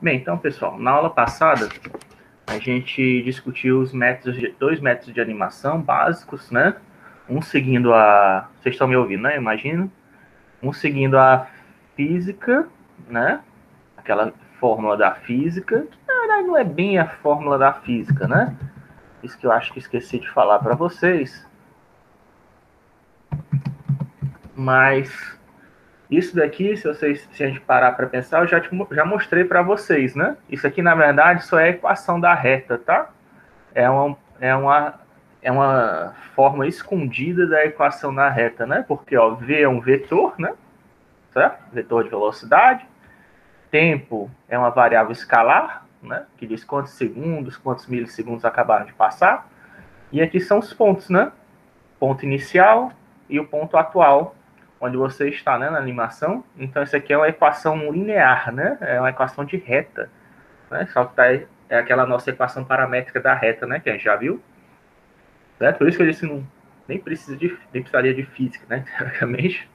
Bem, então, pessoal, na aula passada, a gente discutiu os dois métodos de animação básicos, né? Um seguindo a... Vocês estão me ouvindo, né? Imagino. Um seguindo a física, né? Aquela fórmula da física. Na verdade, não é bem a fórmula da física, né? Isso que eu acho que esqueci de falar para vocês. Mas isso daqui, se a gente parar para pensar, eu já mostrei para vocês, né? Isso aqui, na verdade, só é a equação da reta, tá? É uma forma escondida da equação da reta, né? Porque, ó, v é um vetor, né? Certo? Vetor de velocidade. Tempo é uma variável escalar, né? Que diz quantos segundos, quantos milissegundos acabaram de passar. E aqui são os pontos, né? Ponto inicial e o ponto atual, onde você está, né, na animação. Então, isso aqui é uma equação linear, né? É uma equação de reta, né? Só que é aquela nossa equação paramétrica da reta, né? Que a gente já viu. Certo? Por isso que eu disse que nem precisaria de física, né? Teoricamente.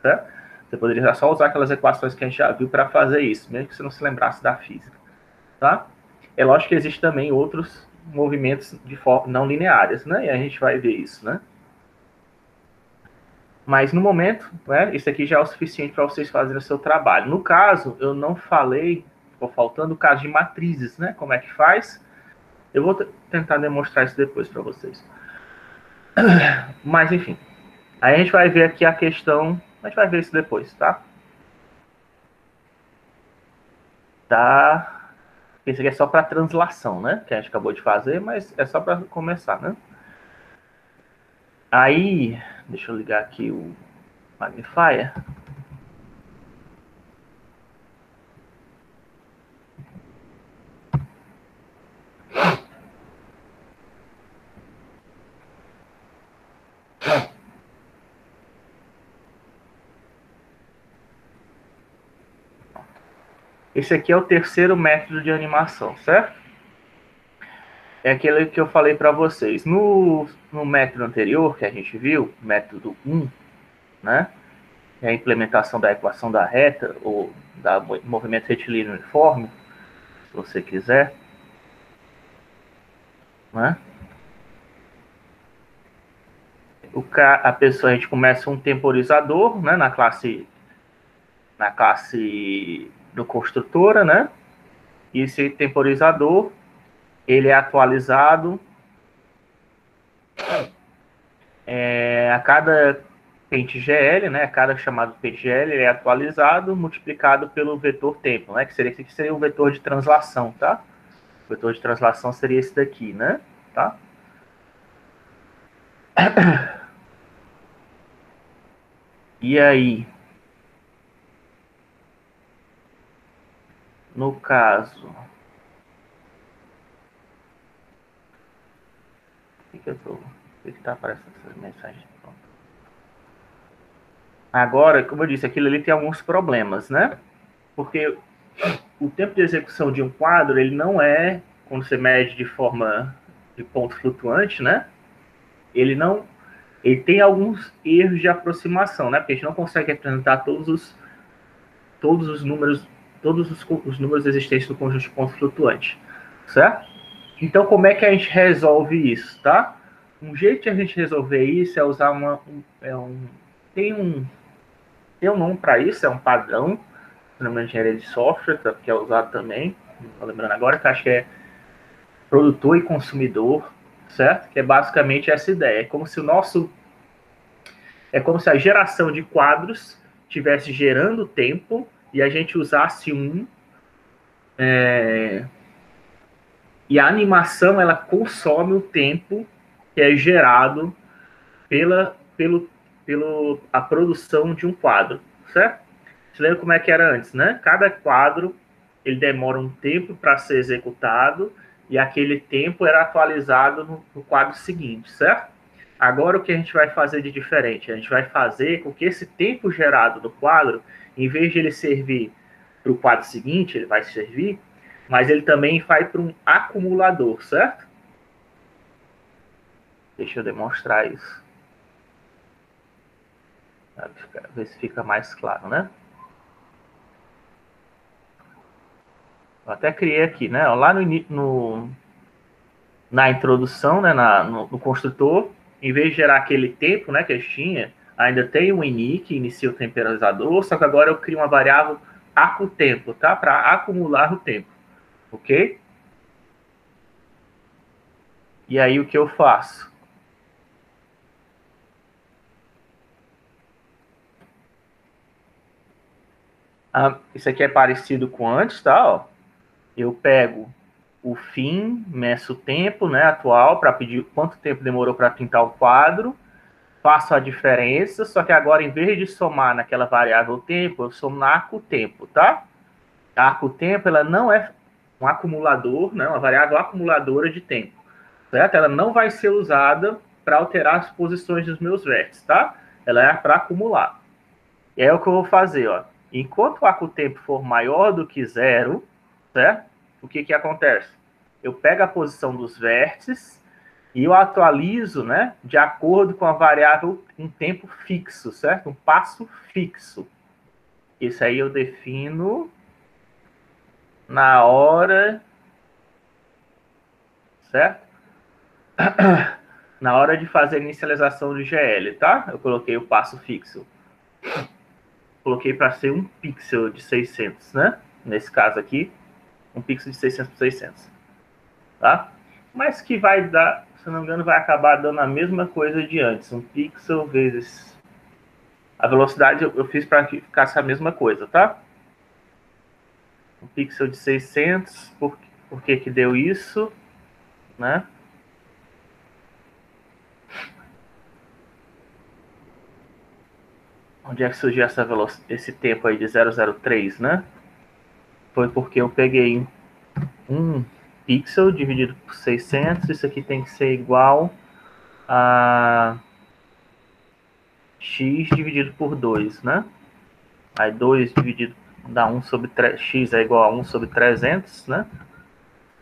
Certo? Você poderia só usar aquelas equações que a gente já viu para fazer isso, mesmo que você não se lembrasse da física. Tá? É lógico que existem também outros movimentos de forma não lineares, né? E a gente vai ver isso, né? Mas no momento, né, isso aqui já é o suficiente para vocês fazerem o seu trabalho. No caso, eu não falei, ficou faltando o caso de matrizes, né? Como é que faz? Eu vou tentar demonstrar isso depois para vocês. Mas, enfim. Aí a gente vai ver aqui a questão, a gente vai ver isso depois, tá? Tá. Esse aqui é só para translação, né? Que a gente acabou de fazer, mas é só para começar, né? Aí, deixa eu ligar aqui o magnifier. Esse aqui é o terceiro método de animação, certo? É aquele que eu falei para vocês. No método anterior que a gente viu, método 1, né? É a implementação da equação da reta, ou da movimento retilíneo uniforme, se você quiser, né? A gente começa um temporizador, né? Na classe do construtora, né? E esse temporizador, ele é atualizado a cada pente GL, né? A cada chamado pente GL ele é atualizado, multiplicado pelo vetor tempo, né? Que seria o vetor de translação, tá? O vetor de translação seria esse daqui, né? Tá? E aí, no caso, o que tá aparecendo essas mensagens? Pronto. Agora, como eu disse, aquilo ali tem alguns problemas, né? Porque o tempo de execução de um quadro, ele não é, quando você mede de forma de ponto flutuante, né? Ele tem alguns erros de aproximação, né? Porque a gente não consegue representar todos os números, os números existentes no conjunto de pontos flutuantes, certo? Então, como é que a gente resolve isso, tá? Um jeito de a gente resolver isso é usar tem um nome para isso, é um padrão, de engenharia de software, que é usado também, não estou lembrando agora, que acho que é produtor e consumidor, certo? Que é basicamente essa ideia. É como se a geração de quadros estivesse gerando tempo e a gente usasse e a animação ela consome o tempo que é gerado pela a produção de um quadro, certo? Você lembra como é que era antes, né? Cada quadro ele demora um tempo para ser executado e aquele tempo era atualizado no quadro seguinte, certo? Agora o que a gente vai fazer de diferente? A gente vai fazer com que esse tempo gerado do quadro, em vez de ele servir para o quadro seguinte, ele vai servir, mas ele também vai para um acumulador, certo? Deixa eu demonstrar isso. Ver se fica mais claro, né? Eu até criei aqui, né? Lá na introdução, né? No construtor, em vez de gerar aquele tempo, né? Que a gente tinha, ainda tem um ini que inicia o temporizador, só que agora eu crio uma variável acutempo, tá? Para acumular o tempo, ok? E aí o que eu faço? Isso aqui é parecido com antes, tá? Ó. Eu pego o fim, meço o tempo, né, atual, para pedir quanto tempo demorou para pintar o quadro, faço a diferença, só que agora, em vez de somar naquela variável tempo, eu somo na arco-tempo, tá? A arco-tempo, ela não é um acumulador, né, uma variável acumuladora de tempo, certo? Ela não vai ser usada para alterar as posições dos meus vértices, tá? Ela é para acumular. E é o que eu vou fazer, ó. Enquanto o arco-tempo for maior do que zero, certo? O que acontece? Eu pego a posição dos vértices e eu atualizo, né, de acordo com a variável um tempo fixo, certo? Um passo fixo. Isso aí eu defino na hora, certo? Na hora de fazer a inicialização do GL, tá? Eu coloquei o passo fixo. Coloquei para ser um pixel de 600, né? Nesse caso aqui, um pixel de 600 por 600, tá? Mas que vai dar, se não me engano, vai acabar dando a mesma coisa de antes, um pixel vezes a velocidade eu fiz para que ficasse a mesma coisa, tá? Um pixel de 600, por que deu isso, né? Onde é que surgiu esse tempo aí de 003, né? Foi porque eu peguei um pixel dividido por 600, isso aqui tem que ser igual a x dividido por 2, né? Aí 2 dividido dá 1 sobre 3, x é igual a 1 sobre 300, né?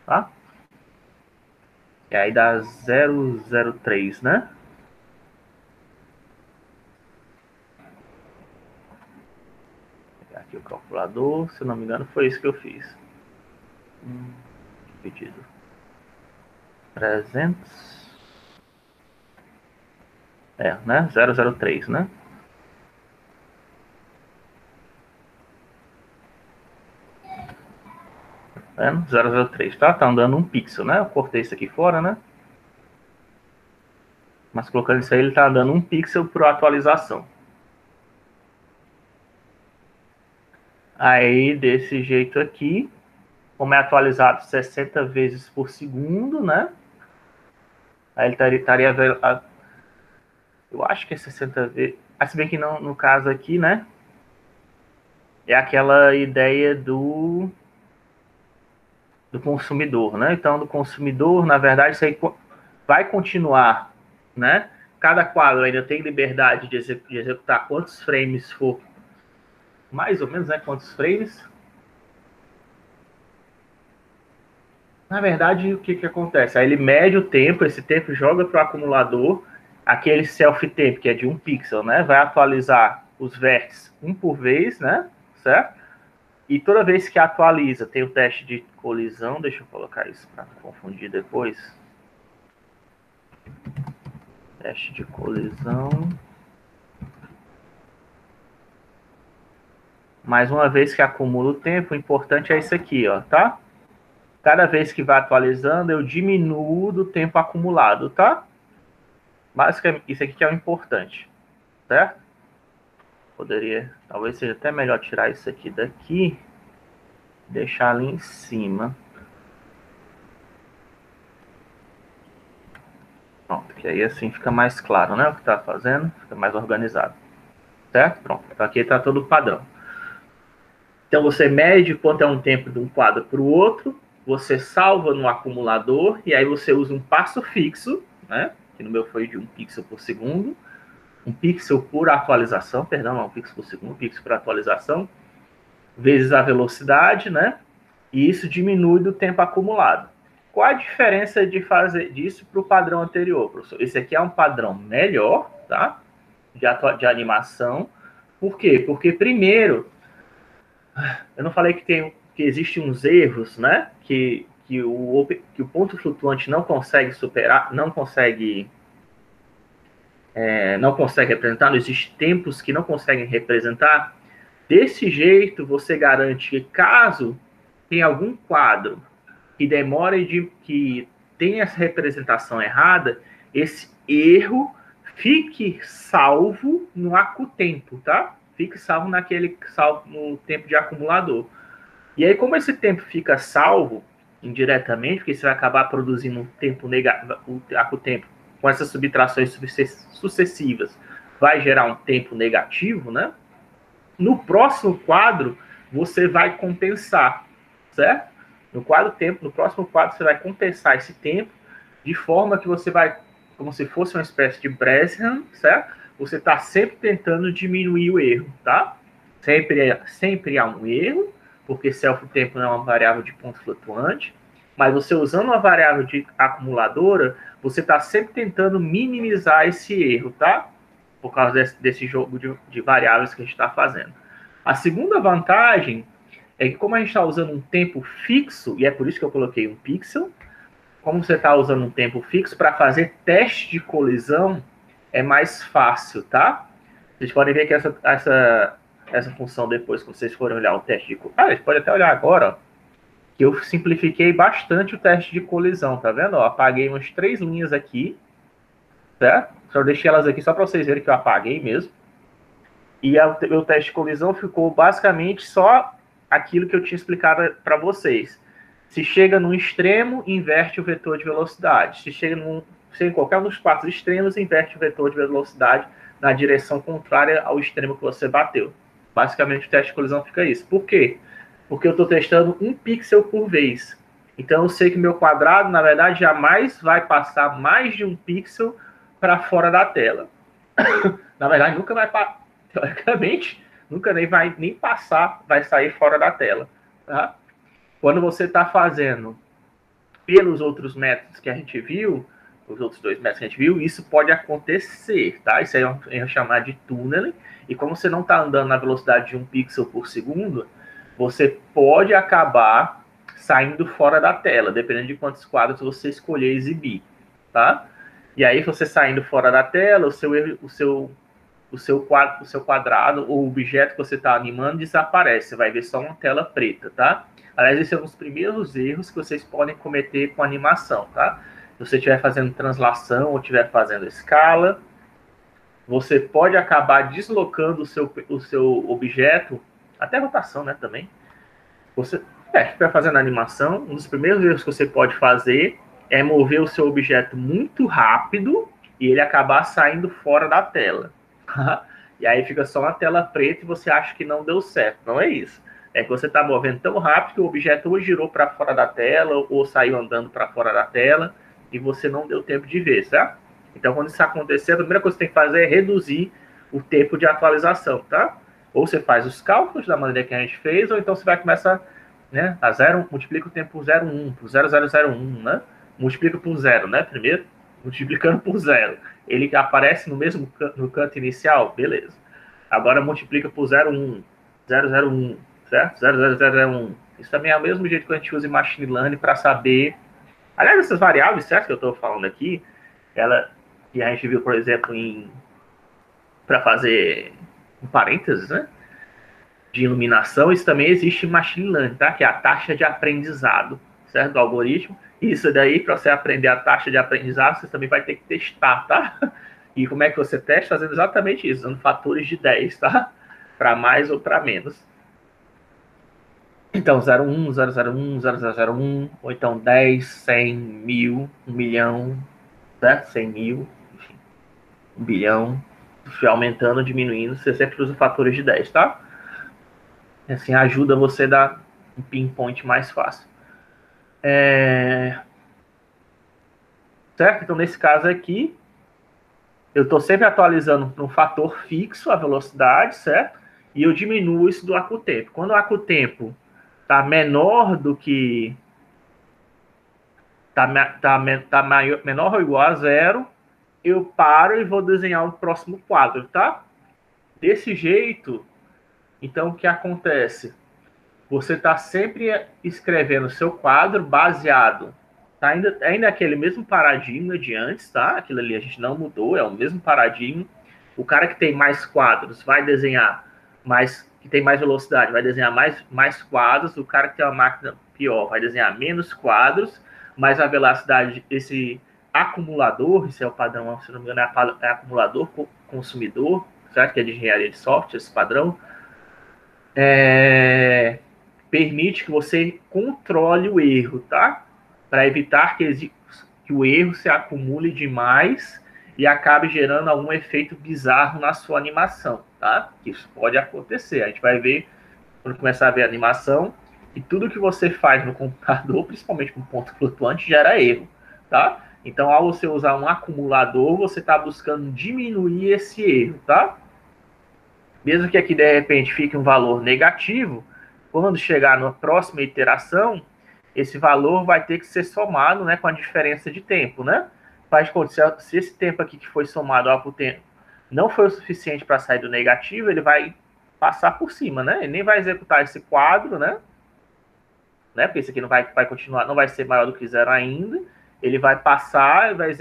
Tá? E aí dá 003, né? Vou pegar aqui o calculador, se não me engano foi isso que eu fiz. Dividido 300. Né? 003, né? Tá vendo? 003, tá? Tá andando um pixel, né? Eu cortei isso aqui fora, né? Mas colocando isso aí, ele tá andando um pixel por atualização. Aí, desse jeito aqui, como é atualizado 60 vezes por segundo, né? Aí ele estaria... Eu acho que é 60 vezes... Se bem que não, no caso aqui, né? É aquela ideia do consumidor, né? Então, do consumidor, na verdade, isso aí vai continuar, né? Cada quadro ainda tem liberdade de executar quantos frames for, mais ou menos, né? Quantos frames. Na verdade, o que acontece? Aí ele mede o tempo, esse tempo joga para o acumulador, aquele self-tempo, que é de 1 pixel, né? Vai atualizar os vértices um por vez, né? Certo? E toda vez que atualiza, tem o teste de colisão. Deixa eu colocar isso para não confundir depois. Teste de colisão. Mais uma vez que acumula o tempo, o importante é isso aqui, ó, tá? Cada vez que vai atualizando, eu diminuo do tempo acumulado, tá? Basicamente, isso aqui que é o importante, certo? Poderia, talvez seja até melhor tirar isso aqui daqui, deixar ali em cima. Pronto, que aí assim fica mais claro, né? O que tá fazendo, fica mais organizado, certo? Pronto, aqui tá todo padrão. Então você mede quanto é um tempo de um quadro para o outro, você salva no acumulador e aí você usa um passo fixo, né? Que no meu foi de 1 pixel por segundo, 1 pixel por atualização, perdão, não 1 pixel por segundo, 1 pixel por atualização, vezes a velocidade, né? E isso diminui do tempo acumulado. Qual a diferença de fazer disso para o padrão anterior, professor? Esse aqui é um padrão melhor, tá? De animação. Por quê? Porque primeiro, eu não falei que tem que existem uns erros, né? Que o ponto flutuante não consegue superar, não consegue representar, não existem tempos que não conseguem representar. Desse jeito, você garante que caso tenha algum quadro que demore que tenha essa representação errada, esse erro fique salvo no acutempo, tá? Fique salvo no tempo de acumulador. E aí, como esse tempo fica salvo indiretamente, porque você vai acabar produzindo um tempo negativo, o acutempo com essas subtrações sucessivas, vai gerar um tempo negativo, né? No próximo quadro, você vai compensar, certo? No próximo quadro, você vai compensar esse tempo de forma que você vai, como se fosse uma espécie de Brescian, certo? Você está sempre tentando diminuir o erro, tá? Sempre há um erro, porque self-tempo não é uma variável de ponto flutuante, mas você usando uma variável de acumuladora, você está sempre tentando minimizar esse erro, tá? Por causa desse jogo de variáveis que a gente está fazendo. A segunda vantagem é que, como a gente está usando um tempo fixo, e é por isso que eu coloquei um pixel, como você está usando um tempo fixo, para fazer teste de colisão é mais fácil, tá? Vocês podem ver que essa função, depois que vocês forem olhar o teste de colisão. Vocês podem até olhar agora, ó, que eu simplifiquei bastante o teste de colisão, tá vendo? Ó, apaguei umas 3 linhas aqui, certo? Só deixei elas aqui só para vocês verem que eu apaguei mesmo. E o teste de colisão ficou basicamente só aquilo que eu tinha explicado para vocês. Se chega num extremo, inverte o vetor de velocidade. Se chega em qualquer um dos 4 extremos, inverte o vetor de velocidade na direção contrária ao extremo que você bateu. Basicamente, o teste de colisão fica isso. Por quê? Porque eu estou testando um pixel por vez. Então, eu sei que meu quadrado, na verdade, jamais vai passar mais de um pixel para fora da tela. Na verdade, nunca vai passar. Teoricamente, nunca nem vai nem passar, vai sair fora da tela. Tá? Quando você está fazendo pelos outros métodos que a gente viu, os outros 2 métodos que a gente viu, isso pode acontecer, tá? Isso aí é chamar de túnel. E como você não está andando na velocidade de 1 pixel por segundo, você pode acabar saindo fora da tela, dependendo de quantos quadros você escolher exibir, tá? E aí, você saindo fora da tela, o seu quadrado ou objeto que você está animando desaparece. Você vai ver só uma tela preta, tá? Aliás, esses são os primeiros erros que vocês podem cometer com animação, tá? Se você estiver fazendo translação ou estiver fazendo escala, você pode acabar deslocando o seu objeto, até rotação, né, também. Você estiver fazendo animação, um dos primeiros erros que você pode fazer é mover o seu objeto muito rápido e ele acabar saindo fora da tela. E aí fica só uma tela preta e você acha que não deu certo. Não é isso. É que você está movendo tão rápido que o objeto ou girou para fora da tela ou saiu andando para fora da tela e você não deu tempo de ver, certo? Então, quando isso acontecer, a primeira coisa que você tem que fazer é reduzir o tempo de atualização, tá? Ou você faz os cálculos da maneira que a gente fez, ou então você vai começar, né, a 0, multiplica o tempo por 0,1, por 0,001, né? Multiplica por 0, né, primeiro, multiplicando por 0. Ele aparece no canto inicial, beleza. Agora multiplica por 0,1, 0,01, certo? 0,0001. Isso também é o mesmo jeito que a gente usa em Machine Learning para saber... Aliás, essas variáveis, certo, que eu estou falando aqui, que a gente viu, por exemplo, para fazer um parênteses, né, de iluminação, isso também existe em Machine Learning, tá? Que é a taxa de aprendizado, certo? Do algoritmo. Isso daí, para você aprender a taxa de aprendizado, você também vai ter que testar, tá? E como é que você testa? Fazendo exatamente isso, usando fatores de 10, tá? Para mais ou para menos. Então, 0,1, 0,01, 0,001, ou então 10, 100, 1000, 1 milhão, certo? 100 mil, enfim, 1 bilhão. Aumentando, diminuindo, você sempre usa fatores de 10, tá? Assim, ajuda você a dar um pinpoint mais fácil. Certo? Então, nesse caso aqui, eu estou sempre atualizando para um fator fixo a velocidade, certo? E eu diminuo isso do acutempo. Quando o acutempo está menor do que... menor ou igual a 0, eu paro e vou desenhar o próximo quadro, tá? Desse jeito, então, o que acontece? você está sempre escrevendo o seu quadro baseado, tá ainda aquele mesmo paradigma de antes, tá? Aquilo ali a gente não mudou, é o mesmo paradigma. O cara que tem mais quadros vai desenhar mais, que tem mais velocidade, vai desenhar mais quadros. O cara que tem uma máquina pior vai desenhar menos quadros, mas a velocidade, esse acumulador, esse é o padrão, se não me engano, é acumulador consumidor, certo? Que é de engenharia de software, esse padrão. Permite que você controle o erro, tá? Para evitar que o erro se acumule demais e acabe gerando algum efeito bizarro na sua animação, tá? Isso pode acontecer. A gente vai ver, quando começar a ver a animação, que tudo que você faz no computador, principalmente com ponto flutuante, gera erro, tá? Então, ao você usar um acumulador, você está buscando diminuir esse erro, tá? Mesmo que aqui de repente fique um valor negativo, quando chegar na próxima iteração, esse valor vai ter que ser somado, né, com a diferença de tempo, né? Faz conta, se esse tempo aqui que foi somado ao tempo não foi o suficiente para sair do negativo, ele vai passar por cima, né? Ele nem vai executar esse quadro, né? Porque esse aqui não vai continuar, não vai ser maior do que zero ainda. Ele vai passar, vai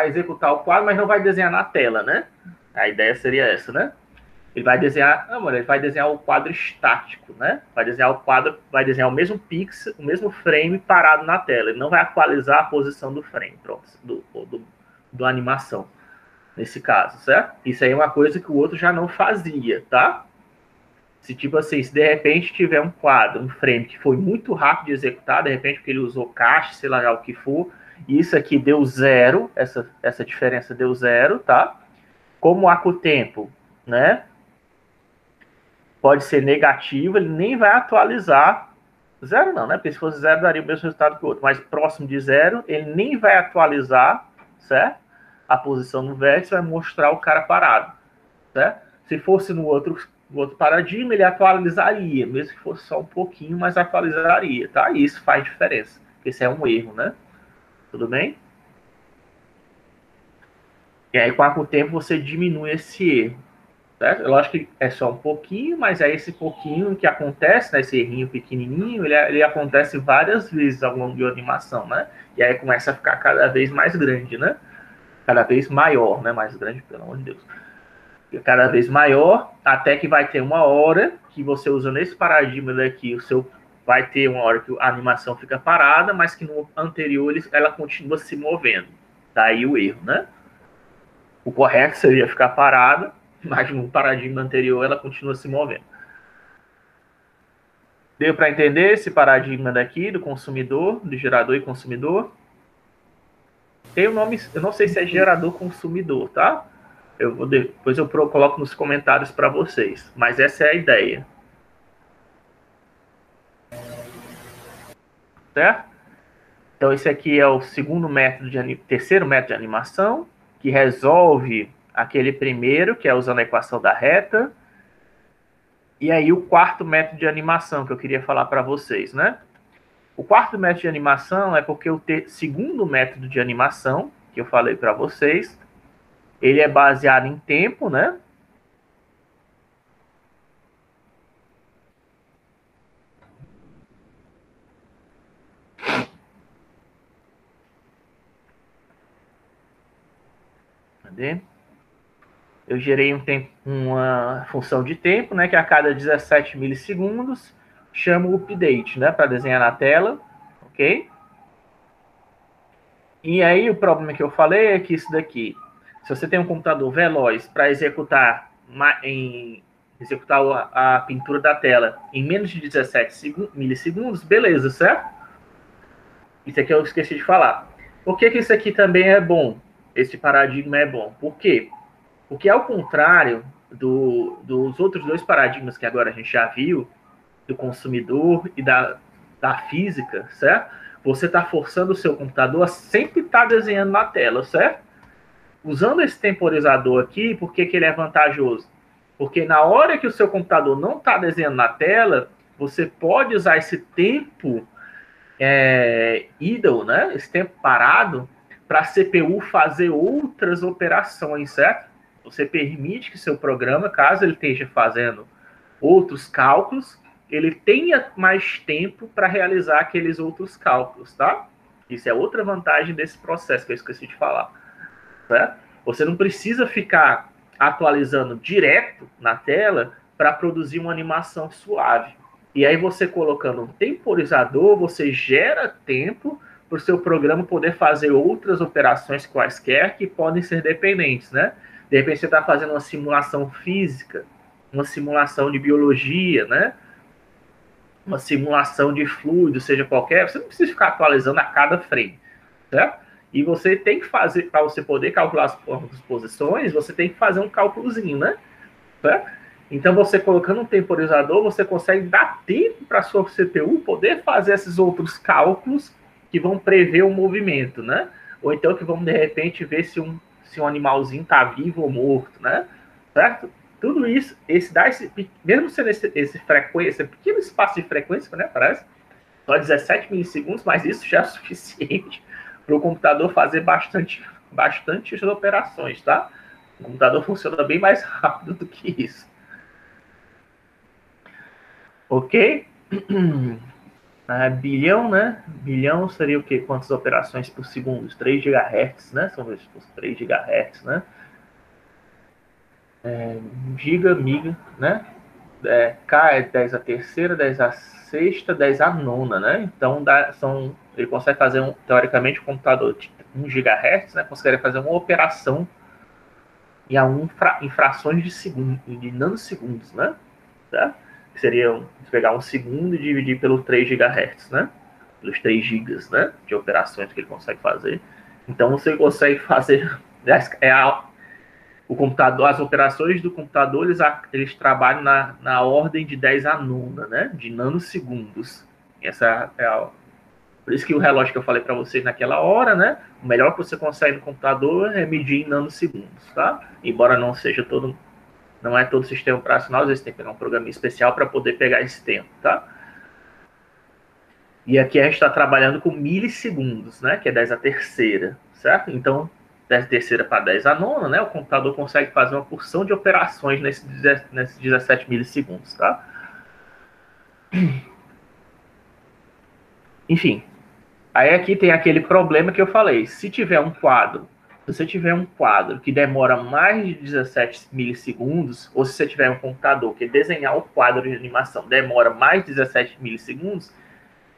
executar o quadro, mas não vai desenhar na tela, né? A ideia seria essa, né? Ele vai desenhar, ele vai desenhar o quadro estático, né? Vai desenhar o quadro, vai desenhar o mesmo pixel, o mesmo frame parado na tela. Ele não vai atualizar a posição do frame, pronto, do animação, nesse caso, certo? Isso aí é uma coisa que o outro já não fazia, tá? Se tipo assim, se de repente tiver um quadro, um frame que foi muito rápido de executar, de repente porque ele usou caixa, sei lá o que for, e isso aqui deu zero, essa diferença deu zero, tá? Como com o tempo, né? Pode ser negativo, ele nem vai atualizar. Zero não, né? Porque se fosse zero, daria o mesmo resultado que o outro. Mas próximo de zero, ele nem vai atualizar, certo? A posição no vértice vai mostrar o cara parado, certo? Se fosse no outro paradigma, ele atualizaria, mesmo que fosse só um pouquinho, mas atualizaria, tá? E isso faz diferença, porque isso é um erro, né? Tudo bem? E aí, com o tempo, você diminui esse erro. Certo? Eu acho que é só um pouquinho, mas é esse pouquinho que acontece, né? Esse errinho pequenininho, ele acontece várias vezes ao longo de uma animação, né? E aí começa a ficar cada vez mais grande, né? Cada vez maior, né? Mais grande, pelo amor de Deus. Cada vez maior, até que vai ter uma hora que você usando esse paradigma daqui, vai ter uma hora que a animação fica parada, mas que no anterior ela continua se movendo. Daí o erro, né? O correto seria ficar parada, mas no paradigma anterior ela continua se movendo. Deu para entender esse paradigma daqui do consumidor, do gerador e consumidor? Tem o nome, eu não sei se é gerador consumidor, tá? Depois eu coloco nos comentários para vocês, mas essa é a ideia. Certo? Então esse aqui é o terceiro método de animação, que resolve aquele primeiro, que é usando a equação da reta. E aí o quarto método de animação que eu queria falar para vocês, né? O quarto método de animação é porque o segundo método de animação, que eu falei para vocês, ele é baseado em tempo, né? Cadê? Eu gerei uma função de tempo, né? Que a cada 17 milissegundos chamo o update, né? Para desenhar na tela, ok? E aí o problema que eu falei é que isso daqui, se você tem um computador veloz para executar a pintura da tela em menos de 17 milissegundos, beleza, certo? Isso aqui eu esqueci de falar. Por que isso aqui também é bom? Esse paradigma é bom. Por quê? Porque ao contrário dos outros dois paradigmas que agora a gente já viu, do consumidor e da física, certo? Você está forçando o seu computador a sempre estar desenhando na tela, certo? Usando esse temporizador aqui, por que ele é vantajoso? Porque na hora que o seu computador não está desenhando na tela, você pode usar esse tempo idle, né? Esse tempo parado, para a CPU fazer outras operações, certo? Você permite que seu programa, caso ele esteja fazendo outros cálculos, ele tenha mais tempo para realizar aqueles outros cálculos, tá? Isso é outra vantagem desse processo que eu esqueci de falar, certo? Você não precisa ficar atualizando direto na tela para produzir uma animação suave. E aí você colocando um temporizador, você gera tempo para o seu programa poder fazer outras operações quaisquer que podem ser dependentes, né? De repente você está fazendo uma simulação física, uma simulação de biologia, né? Uma simulação de fluido, seja qualquer, você não precisa ficar atualizando a cada frame, certo? E você tem que fazer, para você poder calcular as posições, você tem que fazer um cálculozinho, né? Certo? Então, você colocando um temporizador, você consegue dar tempo para a sua CPU poder fazer esses outros cálculos que vão prever o movimento, né? Ou então que vão, de repente, ver se um animalzinho está vivo ou morto, né? Certo? Tudo isso, mesmo sendo esse pequeno espaço de frequência, né? Parece só 17 milissegundos, mas isso já é suficiente para o computador fazer bastante operações, tá? O computador funciona bem mais rápido do que isso. Ok? Bilhão, né? Bilhão seria o quê? Quantas operações por segundo? 3 GHz, né? São os 3 GHz, né? Giga, miga, né? K é 10 a terceira, 10 a sexta, 10 a nona, né? Então, ele consegue fazer, teoricamente, um computador de 1 GHz, né? Consegue fazer uma operação em frações de segundo, de nanosegundos, né? Tá? Que seria pegar um segundo e dividir pelo 3 GHz, né? Pelos 3 gigas, né? De operações que ele consegue fazer. Então, você consegue fazer... O computador, as operações do computador, eles trabalham na ordem de 10 a nona, né? De nanosegundos. Essa é por isso que o relógio que eu falei para vocês naquela hora, né? O melhor que você consegue no computador é medir em nanosegundos, tá? Embora não é todo sistema operacional, às vezes tem que pegar um programa especial para poder pegar esse tempo, tá? E aqui a gente está trabalhando com milissegundos, né? Que é 10 a terceira, certo? Então, 10 a terceira para 10 a nona, né? O computador consegue fazer uma porção de operações nesses 17 milissegundos, tá? Enfim, aí aqui tem aquele problema que eu falei. Se você tiver um quadro que demora mais de 17 milissegundos, ou se você tiver um computador que desenhar o quadro de animação demora mais de 17 milissegundos,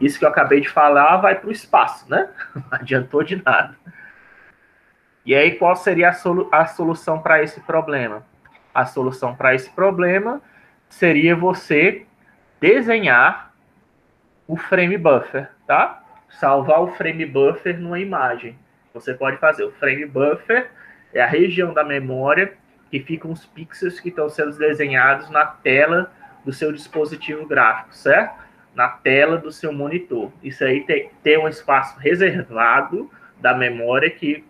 isso que eu acabei de falar vai para o espaço, né? Não adiantou de nada. E aí, qual seria a solução para esse problema? A solução para esse problema seria você desenhar o frame buffer, tá? Salvar o frame buffer numa imagem. Você pode fazer. O frame buffer é a região da memória que ficam os pixels que estão sendo desenhados na tela do seu dispositivo gráfico, certo? Na tela do seu monitor. Isso aí tem um espaço reservado da memória que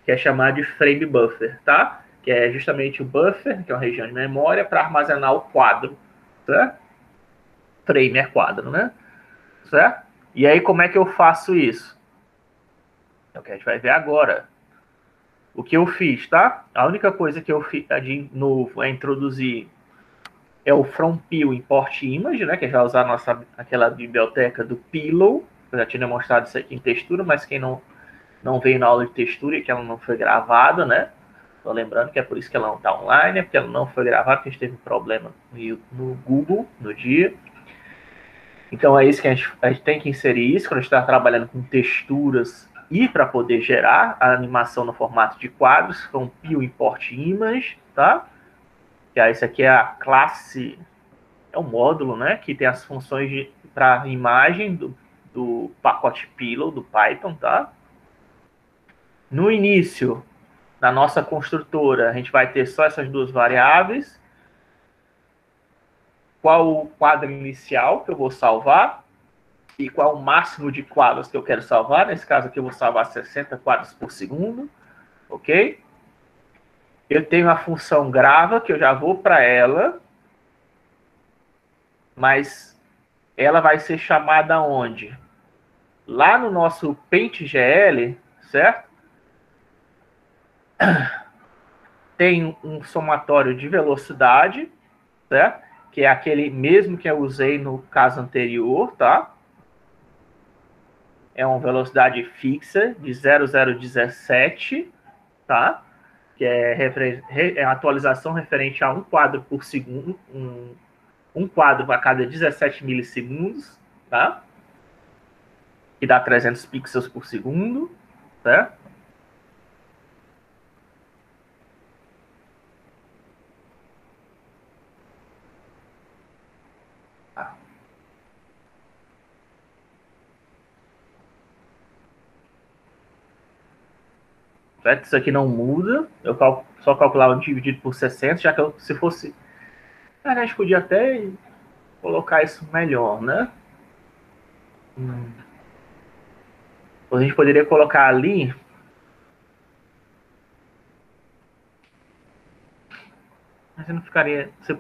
é chamado de frame buffer, tá? Que é justamente o buffer, que é uma região de memória, para armazenar o quadro, certo? Frame é quadro, né? Certo? E aí, como é que eu faço isso? É o que a gente vai ver agora. O que eu fiz, tá? A única coisa que eu fiz de novo é introduzir o From Peel Import Image, né? Que a gente vai usar aquela biblioteca do Pillow. Eu já tinha demonstrado isso aqui em textura, mas quem não veio na aula de textura e que ela não foi gravada, né? Tô lembrando que é por isso que ela não está online, é porque ela não foi gravada, porque a gente teve um problema no Google no dia. Então é isso que a gente tem que inserir isso quando a gente está trabalhando com texturas e para poder gerar a animação no formato de quadros, com Peel Import Image, tá? Que aí, isso aqui é a classe, é o módulo, né? Que tem as funções para imagem do pacote Pillow do Python, tá? No início da nossa construtora, a gente vai ter só essas duas variáveis. Qual o quadro inicial que eu vou salvar e qual o máximo de quadros que eu quero salvar. Nesse caso aqui eu vou salvar 60 quadros por segundo, ok? Eu tenho a função grava, que eu já vou para ela, mas ela vai ser chamada onde? Lá no nosso PaintGL, certo? tem um somatório de velocidade, certo? Que é aquele mesmo que eu usei no caso anterior, tá? É uma velocidade fixa de 0,017, tá? Que é a atualização referente a um quadro por segundo, um quadro a cada 17 milissegundos, tá? Que dá 300 pixels por segundo, certo? Certo? Isso aqui não muda. Eu só calculava dividido por 60, já que se fosse. A gente podia até colocar isso melhor, né? A gente poderia colocar ali. Mas não ficaria. Você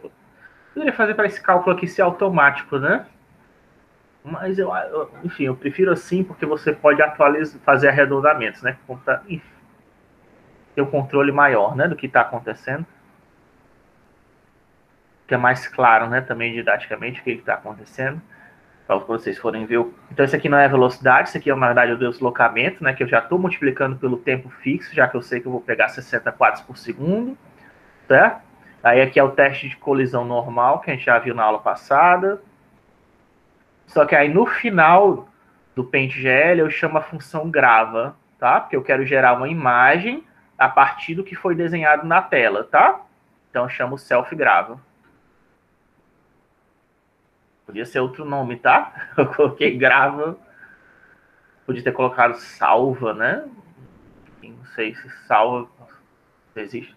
poderia fazer para esse cálculo aqui ser automático, né? Mas enfim, eu prefiro assim porque você pode atualizar, fazer arredondamentos, né? Ter um controle maior, né, do que está acontecendo. Que é mais claro, né, também didaticamente o que está acontecendo. Para vocês forem ver. Então, isso aqui não é velocidade, isso aqui é, na verdade, o deslocamento, né, que eu já estou multiplicando pelo tempo fixo, já que eu sei que eu vou pegar 60 quadros por segundo, certo? Aí aqui é o teste de colisão normal, que a gente já viu na aula passada. Só que aí no final do PaintGL eu chamo a função grava, tá? Porque eu quero gerar uma imagem a partir do que foi desenhado na tela, tá? Então eu chamo self grava. Podia ser outro nome, tá? Eu coloquei grava. Podia ter colocado salva, né? Não sei se salva. Se existe.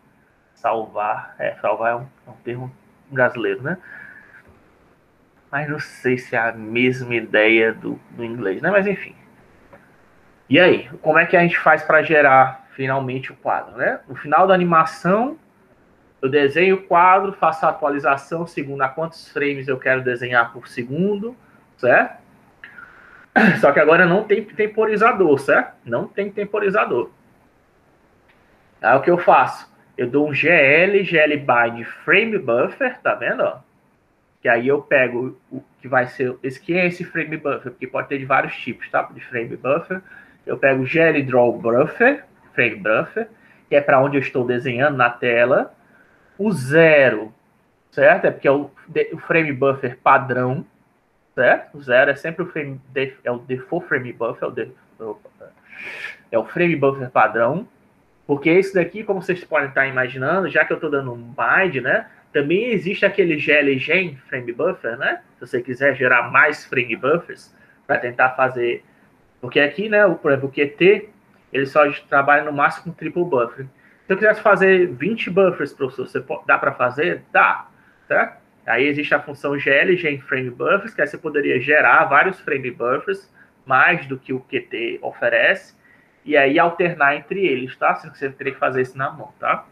Salvar. Salvar é um termo brasileiro, né? Mas não sei se é a mesma ideia do inglês, né? Mas enfim. E aí, como é que a gente faz para gerar finalmente o quadro, né? No final da animação, eu desenho o quadro, faço a atualização segundo a quantos frames eu quero desenhar por segundo, certo? Só que agora não tem temporizador, certo? Não tem temporizador. Aí o que eu faço? Eu dou um GL bind frame buffer, tá vendo? Ó? Que aí eu pego o que vai ser. Esse é esse frame buffer, porque pode ter de vários tipos, tá? De frame buffer. Eu pego o GL draw buffer, frame buffer, que é para onde eu estou desenhando na tela. O 0, certo? É porque é o frame buffer padrão, certo? O 0 é sempre é o default frame buffer, é o frame buffer padrão. Porque esse daqui, como vocês podem estar imaginando, já que eu estou dando um bind, né? Também existe aquele glgen frame buffer, né? Se você quiser gerar mais frame buffers para tentar fazer. Porque aqui, né? Por exemplo, o QT, ele só trabalha no máximo com triple buffer. Se eu quisesse fazer 20 buffers, professor, dá para fazer? Dá, tá? Aí existe a função glgen frame buffers, que aí você poderia gerar vários frame buffers, mais do que o QT oferece, e aí alternar entre eles, tá? Você teria que fazer isso na mão, tá?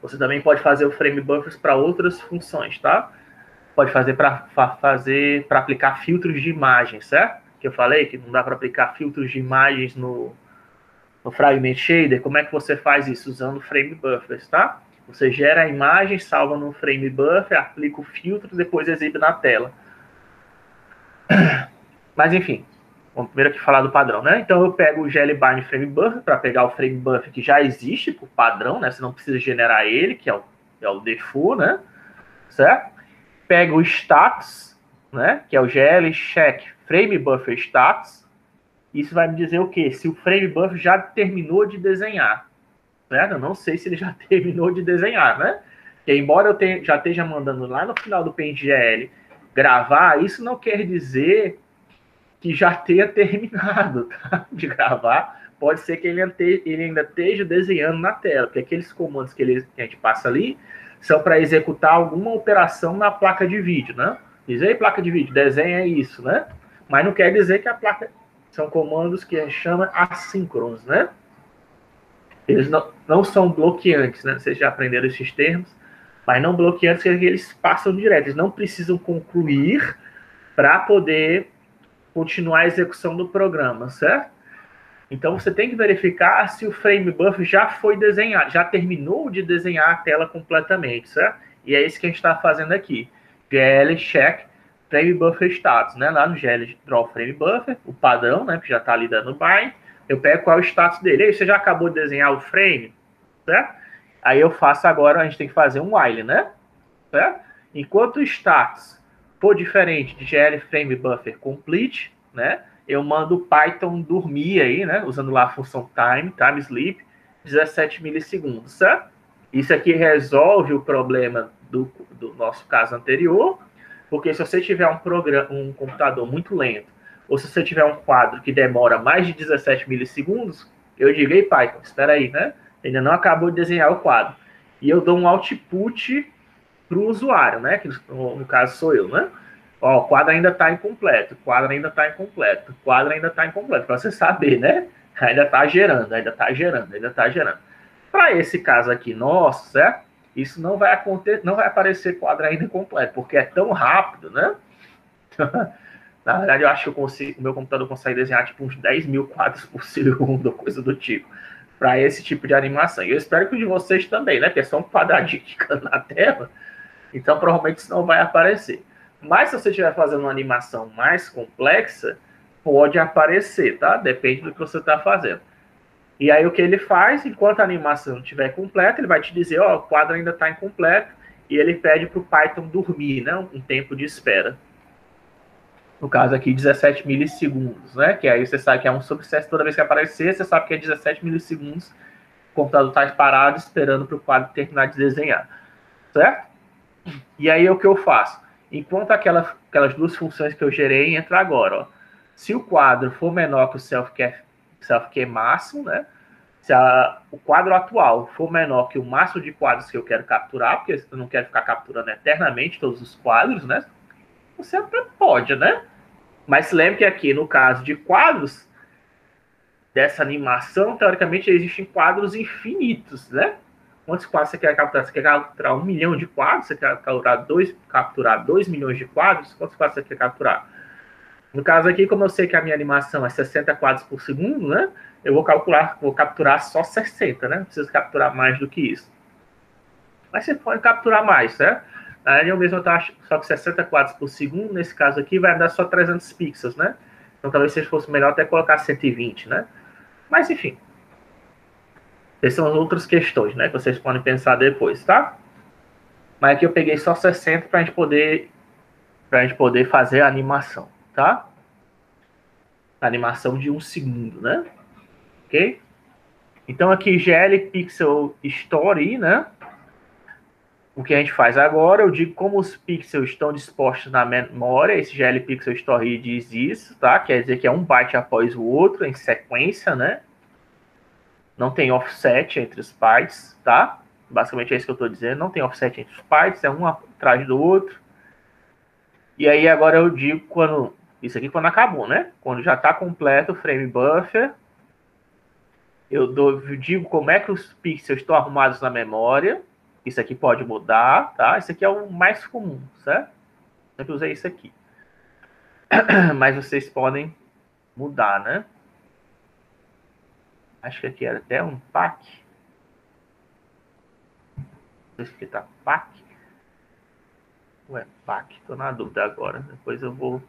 Você também pode fazer o frame buffers para outras funções, tá? Pode fazer para aplicar filtros de imagens, certo? Que eu falei que não dá para aplicar filtros de imagens no Fragment Shader. Como é que você faz isso? Usando frame buffers, tá? Você gera a imagem, salva no frame buffer, aplica o filtro, depois exibe na tela. Mas enfim, vamos primeiro aqui falar do padrão, né? Então eu pego o GLBind Frame Buffer para pegar o frame buffer que já existe por padrão, né? Você não precisa generar ele, que é o default, né? Certo? Pego o status, né? Que é o GL check frame buffer status. Isso vai me dizer o quê? Se o frame buffer já terminou de desenhar, certo? Eu não sei se ele já terminou de desenhar, né? Porque embora eu já esteja mandando lá no final do PaintGL gravar, isso não quer dizer que já tenha terminado, tá? De gravar. Pode ser que ele ainda esteja desenhando na tela, porque aqueles comandos que a gente passa ali são para executar alguma operação na placa de vídeo, né? Diz aí, placa de vídeo, desenha isso, né? Mas não quer dizer que a placa... São comandos que a gente chama assíncronos, né? Eles não são bloqueantes, né? Vocês já aprenderam esses termos, mas não bloqueantes, que eles passam direto. Eles não precisam concluir para poder continuar a execução do programa, certo? Então você tem que verificar se o frame buffer já foi desenhado, já terminou de desenhar a tela completamente, certo? E é isso que a gente está fazendo aqui. GL check frame buffer status, né? Lá no GL draw frame buffer, o padrão, né? Que já está ali dando bind. Eu pego qual é o status dele. Aí você já acabou de desenhar o frame, certo? Aí eu faço agora, a gente tem que fazer um while, né? Certo? Enquanto o status for diferente de GL frame buffer complete, né? Eu mando o Python dormir aí, né? Usando lá a função time sleep, 17 milissegundos, certo? Isso aqui resolve o problema do nosso caso anterior, porque se você tiver um computador muito lento, ou se você tiver um quadro que demora mais de 17 milissegundos, eu digo, ei Python, espera aí, né? Ainda não acabou de desenhar o quadro. E eu dou um output para o usuário, né? Que no caso sou eu, né? Ó, o quadro ainda está incompleto, o quadro ainda está incompleto, o quadro ainda está incompleto, para você saber, né? Ainda está gerando, ainda está gerando, ainda está gerando. Para esse caso aqui nosso, certo? Isso não vai acontecer, não vai aparecer quadro ainda incompleto, porque é tão rápido, né? Na verdade, eu acho que o meu computador consegue desenhar tipo uns 10 mil quadros por segundo, coisa do tipo, para esse tipo de animação. E eu espero que o de vocês também, né? Que é só um quadradinho ficando na tela, então provavelmente isso não vai aparecer. Mas se você estiver fazendo uma animação mais complexa, pode aparecer, tá? Depende do que você está fazendo. E aí o que ele faz, enquanto a animação estiver completa, ele vai te dizer, ó, o quadro ainda está incompleto, e ele pede para o Python dormir, né? Um tempo de espera. No caso aqui, 17 milissegundos, né? Que aí você sabe que é um subset, toda vez que aparecer, você sabe que é 17 milissegundos, o computador está parado esperando para o quadro terminar de desenhar, certo? E aí o que eu faço? Enquanto aquelas duas funções que eu gerei entram agora, ó. Se o quadro for menor que o self-care máximo, né? Se o quadro atual for menor que o máximo de quadros que eu quero capturar, porque eu não quero ficar capturando eternamente todos os quadros, né? Você até pode, né? Mas se lembre que aqui, no caso de quadros, dessa animação, teoricamente existem quadros infinitos, né? Quantos quadros você quer capturar? Você quer capturar 1 milhão de quadros? Você quer capturar 2 milhões de quadros? Quantos quadros você quer capturar? No caso aqui, como eu sei que a minha animação é 60 quadros por segundo, né? Eu vou capturar só 60, né? Não preciso capturar mais do que isso. Mas você pode capturar mais, certo? Aí eu mesmo taxa, só que 60 quadros por segundo, nesse caso aqui, vai dar só 300 pixels, né? Então talvez seja fosse melhor até colocar 120, né? Mas enfim, essas são outras questões, né? Que vocês podem pensar depois, tá? Mas aqui eu peguei só 60 para a gente poder fazer a animação, tá? A animação de 1 segundo, né? Ok? Então aqui GL Pixel Story, né? O que a gente faz agora, eu digo como os pixels estão dispostos na memória, esse GL Pixel Story diz isso, tá? Quer dizer que é um byte após o outro, em sequência, né? Não tem offset entre os bytes, tá? Basicamente é isso que eu estou dizendo, não tem offset entre os bytes, é um atrás do outro. E aí agora eu digo quando, isso aqui quando acabou, né? Quando já está completo o frame buffer, eu digo como é que os pixels estão arrumados na memória. Isso aqui pode mudar, tá? Isso aqui é o mais comum, certo? Sempre usei isso aqui. Mas vocês podem mudar, né? Acho que aqui era até um pack. Não sei se aqui tá pack. Ué, pack? Tô na dúvida agora. Depois eu vou...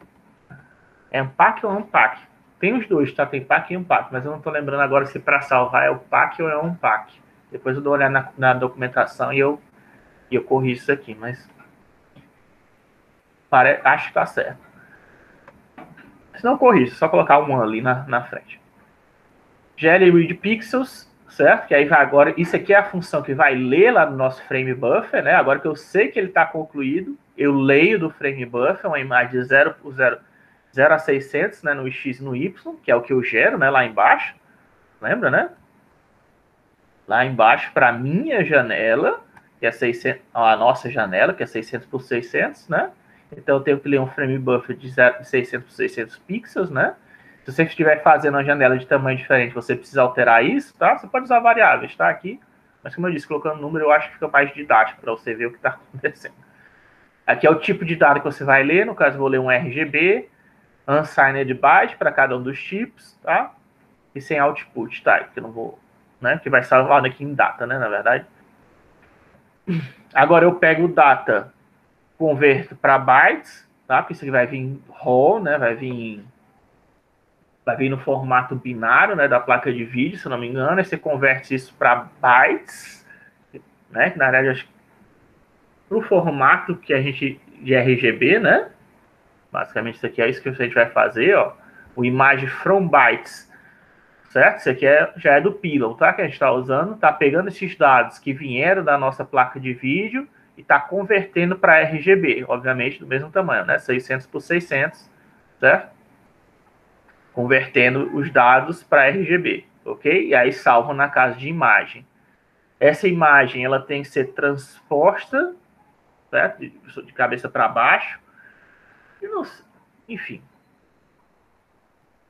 É um pack ou um pack? Tem os dois, tá? Tem pack e um pack. Mas eu não tô lembrando agora se para salvar é o pack ou é um pack. Depois eu dou uma olhada na documentação e eu corrijo isso aqui. Mas acho que tá certo. Se não corrijo, só colocar um ali na frente. GL Read Pixels, certo? Que aí vai agora, isso aqui é a função que vai ler lá no nosso frame buffer, né? Agora que eu sei que ele está concluído, eu leio do frame buffer uma imagem de 0 a 600, né? No X e no Y, que é o que eu gero, né? Lá embaixo, lembra, né? Lá embaixo, para minha janela, que é 600, a nossa janela, que é 600 por 600, né? Então eu tenho que ler um frame buffer de 600 por 600 pixels, né? Se você estiver fazendo uma janela de tamanho diferente, você precisa alterar isso, tá? Você pode usar variáveis, tá? Aqui. Mas como eu disse, colocando número, eu acho que fica mais didático para você ver o que está acontecendo. Aqui é o tipo de dado que você vai ler. No caso, eu vou ler um RGB, unsigned byte para cada um dos tipos, tá? e sem output, tá? Que eu não vou, né? Que vai salvar aqui em data, né? Na verdade. Agora eu pego o data, converto para bytes, tá? Porque isso aqui vai vir RAW, né? Vai vir no formato binário, né? Da placa de vídeo, se eu não me engano. Aí você converte isso para bytes, né? Que na verdade acho para o formato que a gente de RGB, né? Basicamente isso aqui é isso que a gente vai fazer, ó. O image from bytes, certo? Isso aqui já é do Pillow, tá? Que a gente está usando, tá pegando esses dados que vieram da nossa placa de vídeo e tá convertendo para RGB, obviamente do mesmo tamanho, né? 600 por 600, certo? Convertendo os dados para RGB, ok? E aí salvam na casa de imagem. Essa imagem ela tem que ser transposta, certo? De cabeça para baixo. E não, enfim,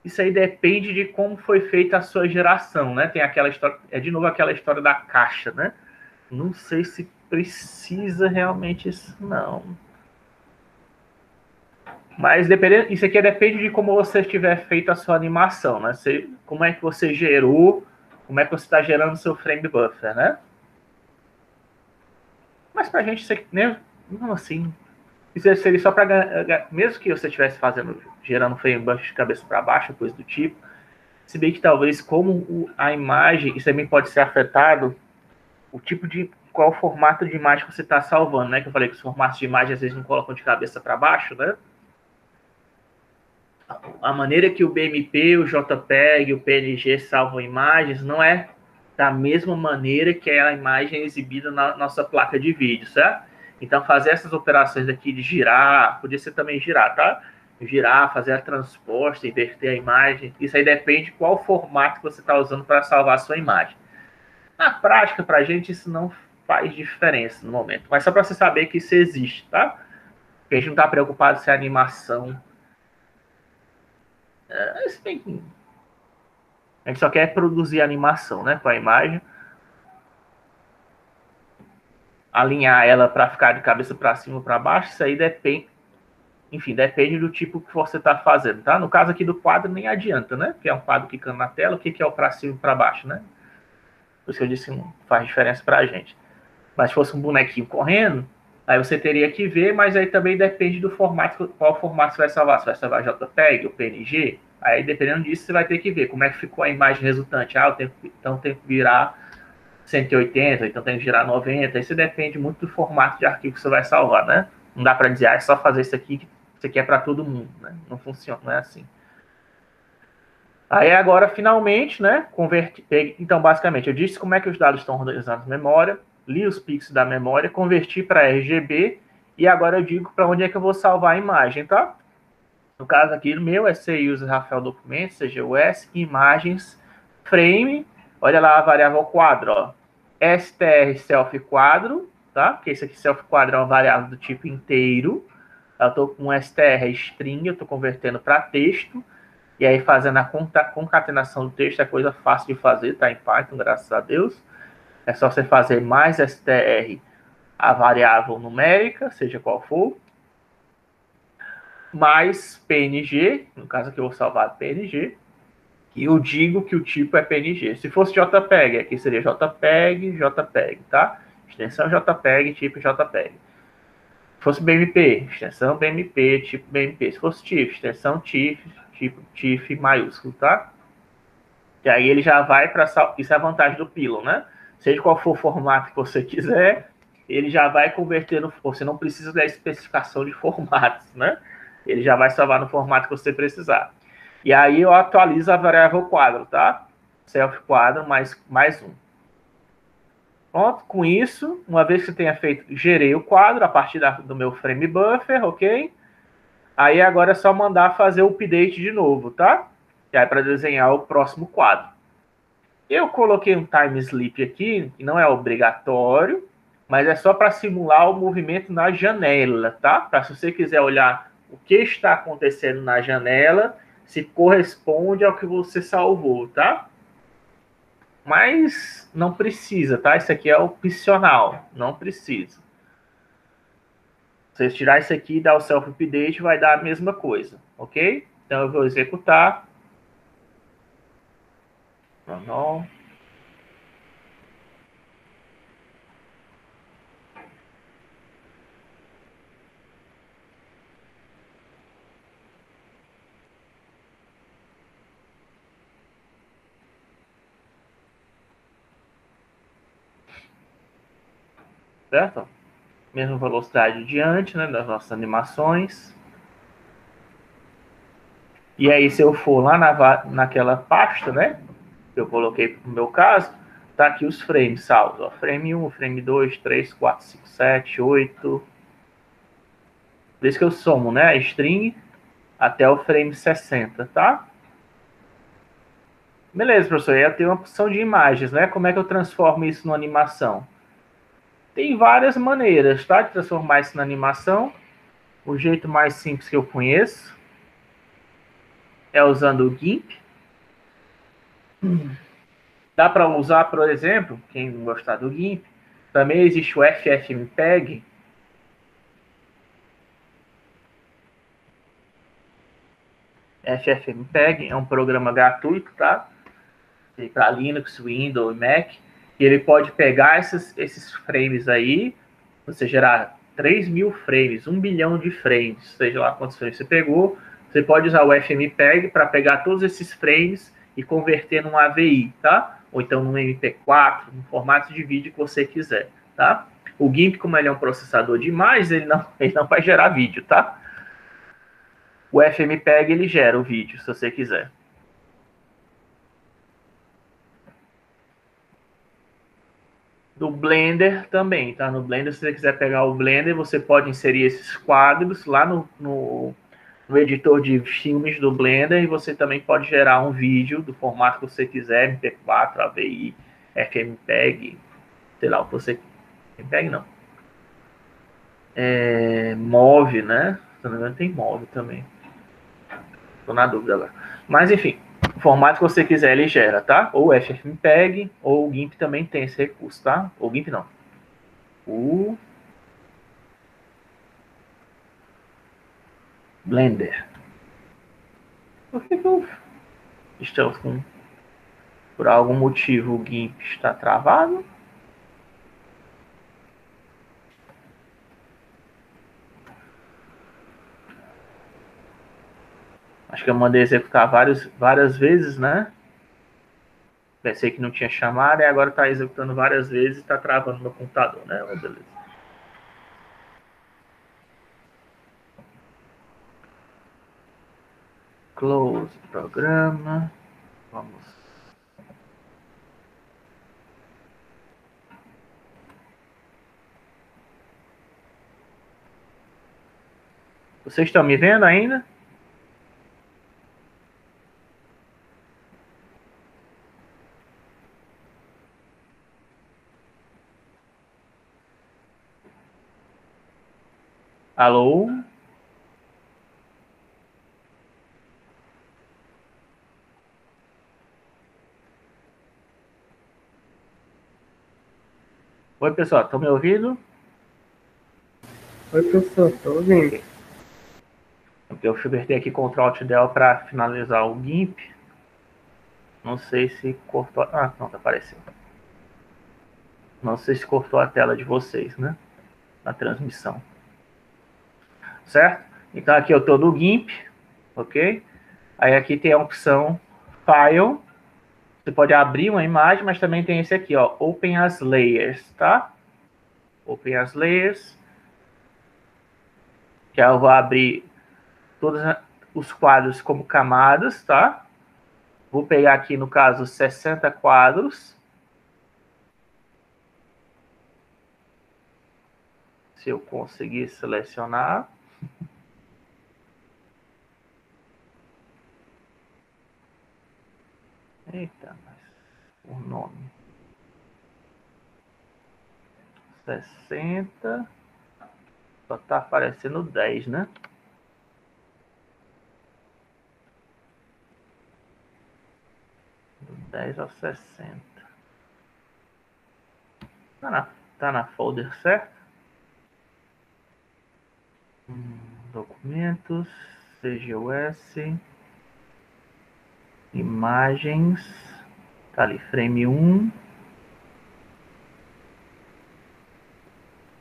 isso aí depende de como foi feita a sua geração, né? Tem aquela história, de novo aquela história da caixa, né? Não sei se precisa realmente isso, não. Mas dependendo, isso aqui depende de como você tiver feito a sua animação, né? Como é que você gerou, como é que você está gerando o seu frame buffer, né? Mas pra gente, né? Não assim. Isso seria só para mesmo que você estivesse gerando frame buffer de cabeça para baixo, coisa do tipo. Se bem que talvez como a imagem, isso também pode ser afetado o tipo de qual formato de imagem que você está salvando, né? Que eu falei que os formatos de imagem às vezes não colocam de cabeça para baixo, né? A maneira que o BMP, o JPEG, o PNG salvam imagens não é da mesma maneira que é a imagem exibida na nossa placa de vídeo, certo? Então fazer essas operações aqui de girar, podia ser também girar, tá? Girar, fazer a transposta, inverter a imagem, isso aí depende de qual formato que você está usando para salvar a sua imagem. Na prática, para a gente, isso não faz diferença no momento. Mas só para você saber que isso existe, tá? Porque a gente não está preocupado se a animação... a gente só quer produzir animação, né? Com a imagem. Alinhar ela para ficar de cabeça para cima ou para baixo, isso aí depende... Enfim, depende do tipo que você está fazendo, tá? No caso aqui do quadro, nem adianta, né? Porque é um quadro clicando na tela, o que é o para cima e para baixo, né? Por isso que eu disse que não faz diferença para a gente. Mas se fosse um bonequinho correndo, aí você teria que ver, mas aí também depende do formato, qual formato você vai salvar. Você vai salvar JPEG ou PNG? Aí, dependendo disso, você vai ter que ver como é que ficou a imagem resultante. Ah, então tem que virar 180, então tem que virar 90. Isso depende muito do formato de arquivo que você vai salvar, né? Não dá para dizer, é só fazer isso aqui é para todo mundo, né? Não funciona, não é assim. Aí agora, finalmente, né, então, basicamente, eu disse como é que os dados estão organizados na memória, li os pixels da memória, converti para RGB, e agora eu digo para onde é que eu vou salvar a imagem, tá? No caso aqui, o meu é user Rafael Documentos, CGUS, imagens, frame, olha lá a variável quadro, ó, str self quadro, tá? Porque esse aqui self quadro é uma variável do tipo inteiro, eu estou com str string, eu estou convertendo para texto, e aí fazendo a concatenação do texto é coisa fácil de fazer, tá? Em Python, graças a Deus. É só você fazer mais str a variável numérica, seja qual for, mais PNG, no caso aqui eu vou salvar PNG, e eu digo que o tipo é PNG. Se fosse JPEG, aqui seria JPEG, JPEG, tá? Extensão JPEG, tipo JPEG. Se fosse BMP, extensão BMP, tipo BMP. Se fosse TIFF, extensão TIFF, tipo TIFF maiúsculo, tá? E aí ele já vai para... Isso é a vantagem do Pillow, né? Seja qual for o formato que você quiser, ele já vai converter no... Você não precisa da especificação de formatos, né? Ele já vai salvar no formato que você precisar. E aí eu atualizo a variável quadro, tá? Self quadro mais um. Pronto, com isso, uma vez que você tenha feito, gerei o quadro a partir do meu frame buffer, ok? Aí agora é só mandar fazer o update de novo, tá? Que é para desenhar o próximo quadro. Eu coloquei um time sleep aqui, que não é obrigatório, mas é só para simular o movimento na janela, tá? Para se você quiser olhar o que está acontecendo na janela, se corresponde ao que você salvou, tá? Mas não precisa, tá? Isso aqui é opcional, não precisa. Se você tirar isso aqui e dar o self-update, vai dar a mesma coisa, ok? Então eu vou executar. Pronol. Certo? Mesma velocidade diante, né, das nossas animações. E aí, se eu for lá naquela pasta, né, que eu coloquei no meu caso, tá aqui os frames salvos. Ó, frame 1, frame 2, 3, 4, 5, 7, 8. Por isso que eu somo, né, a string até o frame 60, tá? Beleza, professor. Aí eu tenho uma opção de imagens, né? Como é que eu transformo isso numa animação? Tem várias maneiras, tá? De transformar isso na animação. O jeito mais simples que eu conheço é usando o GIMP. Dá para usar, por exemplo, quem não gostar do GIMP, também existe o FFmpeg. FFmpeg é um programa gratuito, tá? Para Linux, Windows e Mac. E ele pode pegar esses frames aí, você gerar 3.000 frames, 1 bilhão de frames, seja lá quantos frames você pegou. Você pode usar o FFmpeg para pegar todos esses frames e converter num AVI, tá? Ou então num MP4, no formato de vídeo que você quiser, tá? O GIMP, como ele é um processador de imagens, ele não vai gerar vídeo, tá? O FFmpeg, ele gera o vídeo, se você quiser. Do Blender também, tá? No Blender, se você quiser pegar o Blender, você pode inserir esses quadros lá no editor de filmes do Blender e você também pode gerar um vídeo do formato que você quiser, MP4, AVI, FMPEG, sei lá o que você... FMPEG não. Move, né? Se não me engano, tem Move também. Tô na dúvida agora. Mas, enfim, o formato que você quiser, ele gera, tá? Ou FFmpeg, ou o GIMP também tem esse recurso, tá? Ou GIMP não. O Blender. Por que eu... Estamos com... Por algum motivo o GIMP está travado? Acho que eu mandei executar várias vezes, né? Pensei que não tinha chamado e agora está executando várias vezes e está travando no computador, né? Oh, beleza. Close programa. Vamos. Vocês estão me vendo ainda? Alô? Oi, pessoal, estão me ouvindo? Oi, professor, tô ouvindo. Ok. Eu apertei aqui Ctrl Alt Del para finalizar o GIMP. Não sei se cortou. Ah, não, tá aparecendo. Não sei se cortou a tela de vocês, né? Na transmissão. Certo? Então aqui eu estou no GIMP, ok? Aí aqui tem a opção File. Você pode abrir uma imagem, mas também tem esse aqui, ó, Open as Layers, tá? Open as Layers. Que eu vou abrir todos os quadros como camadas, tá? Vou pegar aqui, no caso, 60 quadros. Se eu conseguir selecionar. Eita, mas o nome. 60. Só tá aparecendo 10, né? Do 10 ao 60. Tá na folder certo? Documentos, CGUS, imagens, Tá ali, frame 1.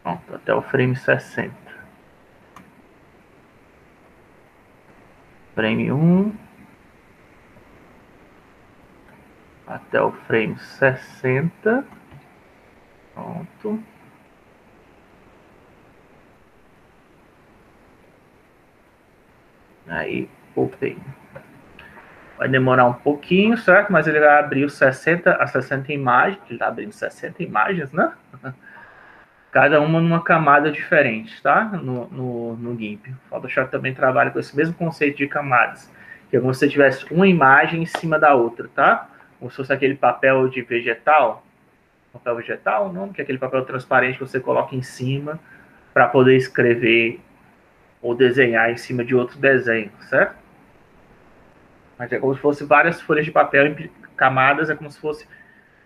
Pronto, até o frame 60. Frame 1. Até o frame 60. Pronto. Aí, voltei. Vai demorar um pouquinho, certo? Mas ele vai abrir as 60 imagens. Ele está abrindo 60 imagens, né? Cada uma numa camada diferente, tá? No GIMP. O Photoshop também trabalha com esse mesmo conceito de camadas. Que é como se você tivesse uma imagem em cima da outra, tá? Como se fosse aquele papel de vegetal. Papel vegetal, não? Que é aquele papel transparente que você coloca em cima para poder escrever ou desenhar em cima de outro desenho, certo? Mas é como se fosse várias folhas de papel, camadas, é como se fosse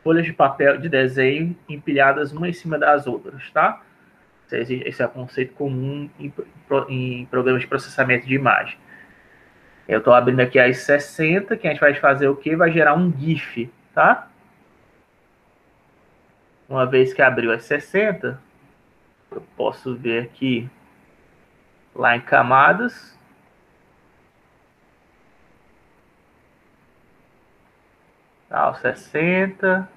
folhas de papel de desenho empilhadas uma em cima das outras, tá? Esse é o conceito comum em programas de processamento de imagem. Eu estou abrindo aqui as 60, que a gente vai fazer o quê? Vai gerar um GIF, tá? Uma vez que abriu as 60, eu posso ver aqui, lá em camadas, tá? 60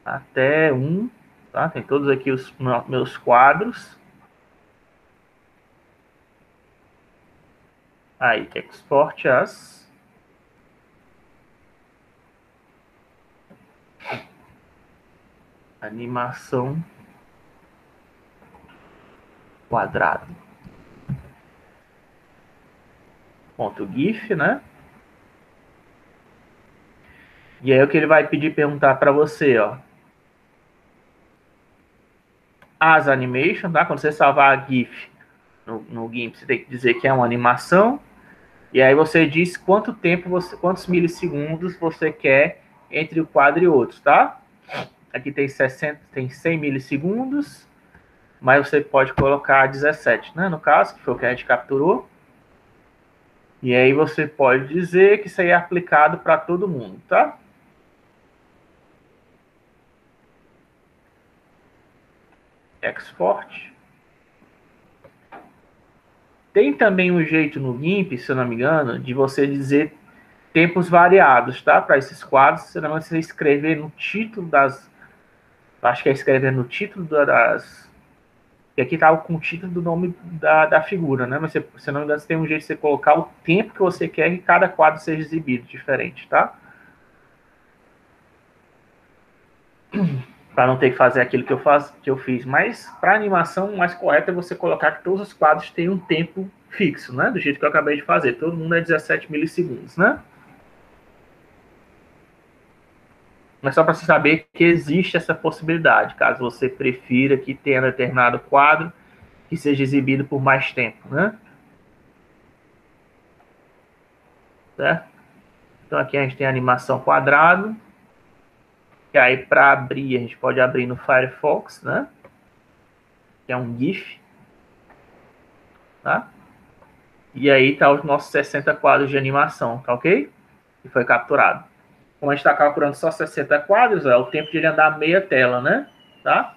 até 1, tá? Tem todos aqui os meus quadros. Aí, export as. Animação quadrado. Ponto GIF, né? E aí o que ele vai pedir, perguntar para você, ó. As animation, tá? Quando você salvar a GIF no GIMP, você tem que dizer que é uma animação. E aí você diz quanto tempo, quantos milissegundos você quer entre o quadro e outro, tá? Aqui tem 100 milissegundos, mas você pode colocar 17, né? No caso, que foi o que a gente capturou. E aí você pode dizer que isso aí é aplicado para todo mundo, tá? Export. Tem também um jeito no GIMP, se eu não me engano, de você dizer tempos variados, tá? Para esses quadros, se não você escrever no título das... Acho que é escrever no título das... E aqui tá com o título do nome da figura, né? Mas, se não me engano, você tem um jeito de você colocar o tempo que você quer que cada quadro seja exibido diferente, tá? Para não ter que fazer aquilo que eu fiz. Mas, para animação, o mais correto é você colocar que todos os quadros têm um tempo fixo, né? Do jeito que eu acabei de fazer. Todo mundo é 17 milissegundos, né? Mas só para você saber que existe essa possibilidade, caso você prefira que tenha determinado quadro que seja exibido por mais tempo, né? Certo? Então aqui a gente tem a animação quadrado. E aí para abrir, a gente pode abrir no Firefox, né? Que é um GIF. Tá? E aí tá os nossos 60 quadros de animação, tá ok? Que foi capturado. Como a gente está calculando só 60 quadros, é o tempo de ele andar meia tela, né? Tá?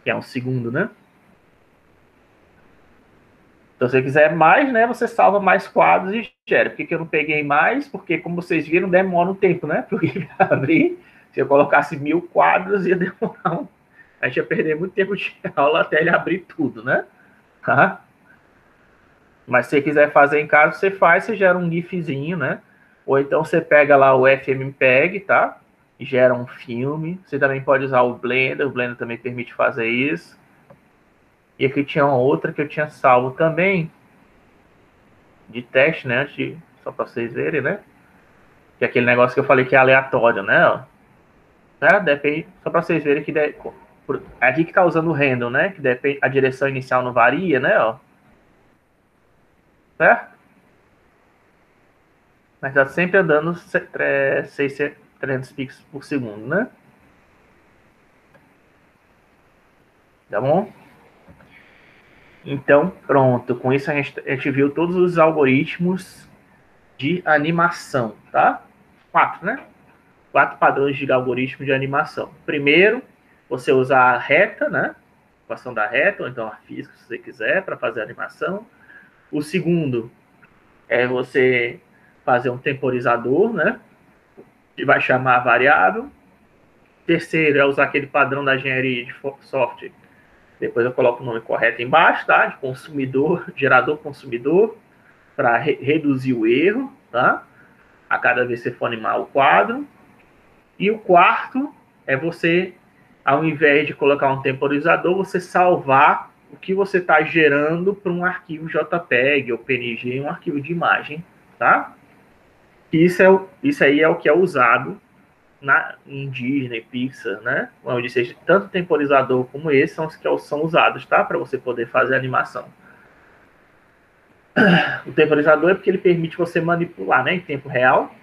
Que é um segundo, né? Então, se você quiser mais, né, você salva mais quadros e gera. Por que eu não peguei mais? Porque, como vocês viram, demora um tempo, né? Porque abrir, se eu colocasse 1000 quadros, ia demorar a gente ia perder muito tempo de aula até ele abrir tudo, né? Tá? Mas se você quiser fazer em casa, você faz, você gera um GIFzinho, né? Ou então você pega lá o FMPEG, tá? E gera um filme. Você também pode usar o Blender também permite fazer isso. E aqui tinha uma outra que eu tinha salvo também, de teste, né? Só para vocês verem, né? Que é aquele negócio que eu falei que é aleatório, né? Né? Depende, só para vocês verem que aqui que tá usando o random, né? Que depende, a direção inicial não varia, né? Ó. Certo? Mas tá sempre andando 300 pixels por segundo, né? Tá bom? Então, pronto. Com isso a gente viu todos os algoritmos de animação, tá? 4, né? quatro padrões de algoritmo de animação. Primeiro, você usar a reta, né? Equação da reta, ou então a física, se você quiser, para fazer a animação. O segundo é você fazer um temporizador, né? Que vai chamar a variável. Terceiro é usar aquele padrão da engenharia de software. Depois eu coloco o nome correto embaixo, tá? De consumidor, gerador consumidor, para reduzir o erro, tá? A cada vez que você for animar o quadro. E o quarto é você, ao invés de colocar um temporizador, você salvar o que você está gerando para um arquivo JPEG ou PNG, um arquivo de imagem, tá? Isso aí é o que é usado em Disney, Pixar, né? Onde seja tanto temporizador como esse são os que são usados, tá? Para você poder fazer a animação. O temporizador é porque ele permite você manipular, né, em tempo real,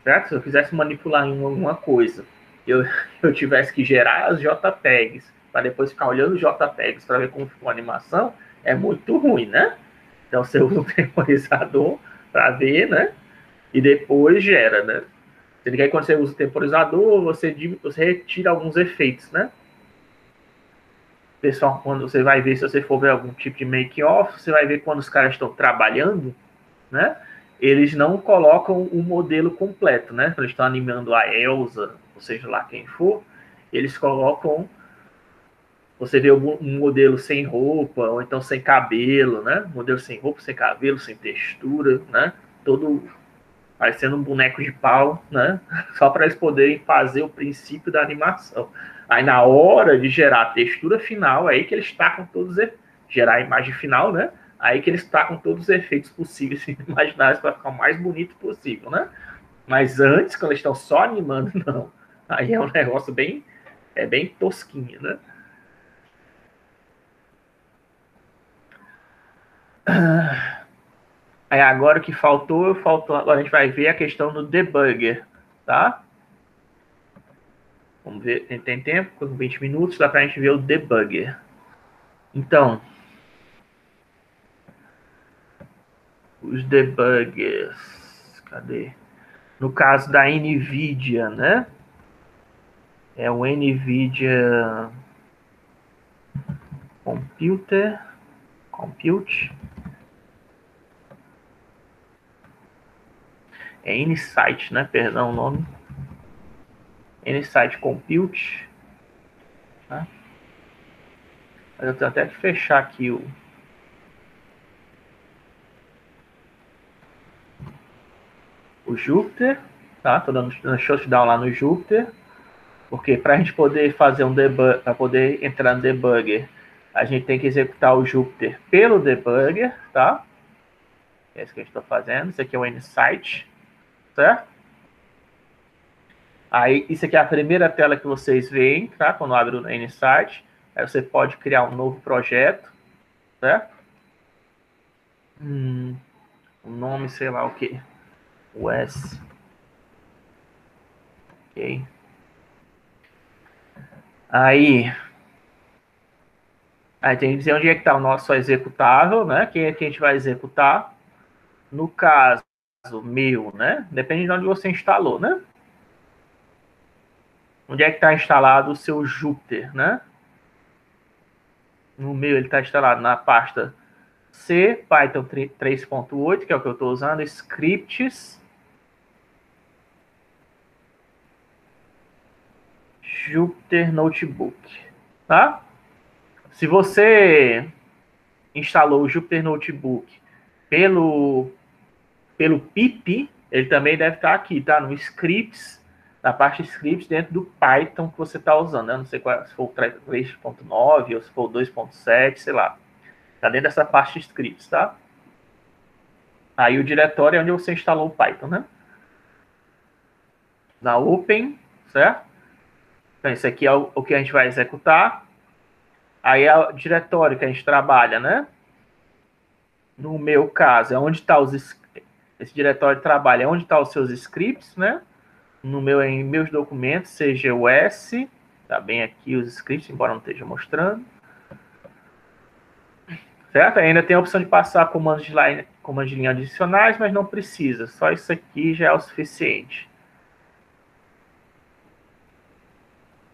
certo? Se eu quisesse manipular em alguma coisa, eu tivesse que gerar as JPEGs para depois ficar olhando os JPEGs para ver como ficou a animação, é muito ruim, né? Então você usa um temporizador para ver, né? E depois gera, né? Sendo que aí quando você usa o temporizador, você retira alguns efeitos, né? Pessoal, quando você vai ver, se você for ver algum tipo de make-off, você vai ver quando os caras estão trabalhando, né? Eles não colocam o modelo completo, né? Eles estão animando a Elsa, ou seja lá quem for, eles colocam, você vê um modelo sem roupa, ou então sem cabelo, né? Modelo sem roupa, sem cabelo, sem textura, né? Todo parecendo um boneco de pau, né? Só para eles poderem fazer o princípio da animação. Aí na hora de gerar a textura final, aí que eles tacam todos os gerar a imagem final, né? Aí que eles tacam todos os efeitos possíveis e imaginários para ficar o mais bonito possível, né? Mas antes, quando eles estão só animando, não. Aí é um negócio bem tosquinho, né? Aí agora o que faltou, agora a gente vai ver a questão do debugger, tá? Vamos ver, tem tempo, com 20 minutos, dá para a gente ver o debugger. Então, os debuggers, cadê? No caso da NVIDIA, né? É o NVIDIA Compute. É Insight, né? Perdão o nome. Insight Compute. Tá? Mas eu tenho até que fechar aqui o Jupyter, tá? Tô dando shutdown lá no Jupyter, porque para a gente poder fazer um debug, para poder entrar no debugger, a gente tem que executar o Jupyter pelo debugger, tá? É isso que a gente está fazendo. Isso aqui é o Insight, certo? Aí, isso aqui é a primeira tela que vocês veem, tá? Quando abre o Insight, aí você pode criar um novo projeto, certo? O nome, sei lá o que. Wes. Ok. Aí tem que dizer onde é que está o nosso executável, né? Quem é que a gente vai executar? No caso meu, né? Depende de onde você instalou, né? Onde é que está instalado o seu Jupyter, né? No meu ele está instalado na pasta C, Python 3.8, que é o que eu estou usando, scripts, Jupyter Notebook, tá? Se você instalou o Jupyter Notebook pelo pip, ele também deve estar aqui, tá? No scripts, na parte scripts dentro do Python que você está usando, né? Não sei qual, se for o 3.9 ou se for o 2.7, sei lá. Tá dentro dessa parte de scripts, tá? Aí o diretório é onde você instalou o Python, né? Na Open, certo? Então, esse aqui é o que a gente vai executar. Aí é o diretório que a gente trabalha, né? No meu caso, é onde está esse diretório de trabalho, é onde estão os seus scripts, né? No meu, em meus documentos, seja o S, tá bem aqui os scripts, embora não esteja mostrando. Certo? Ainda tem a opção de passar comandos de linha adicionais, mas não precisa. Só isso aqui já é o suficiente.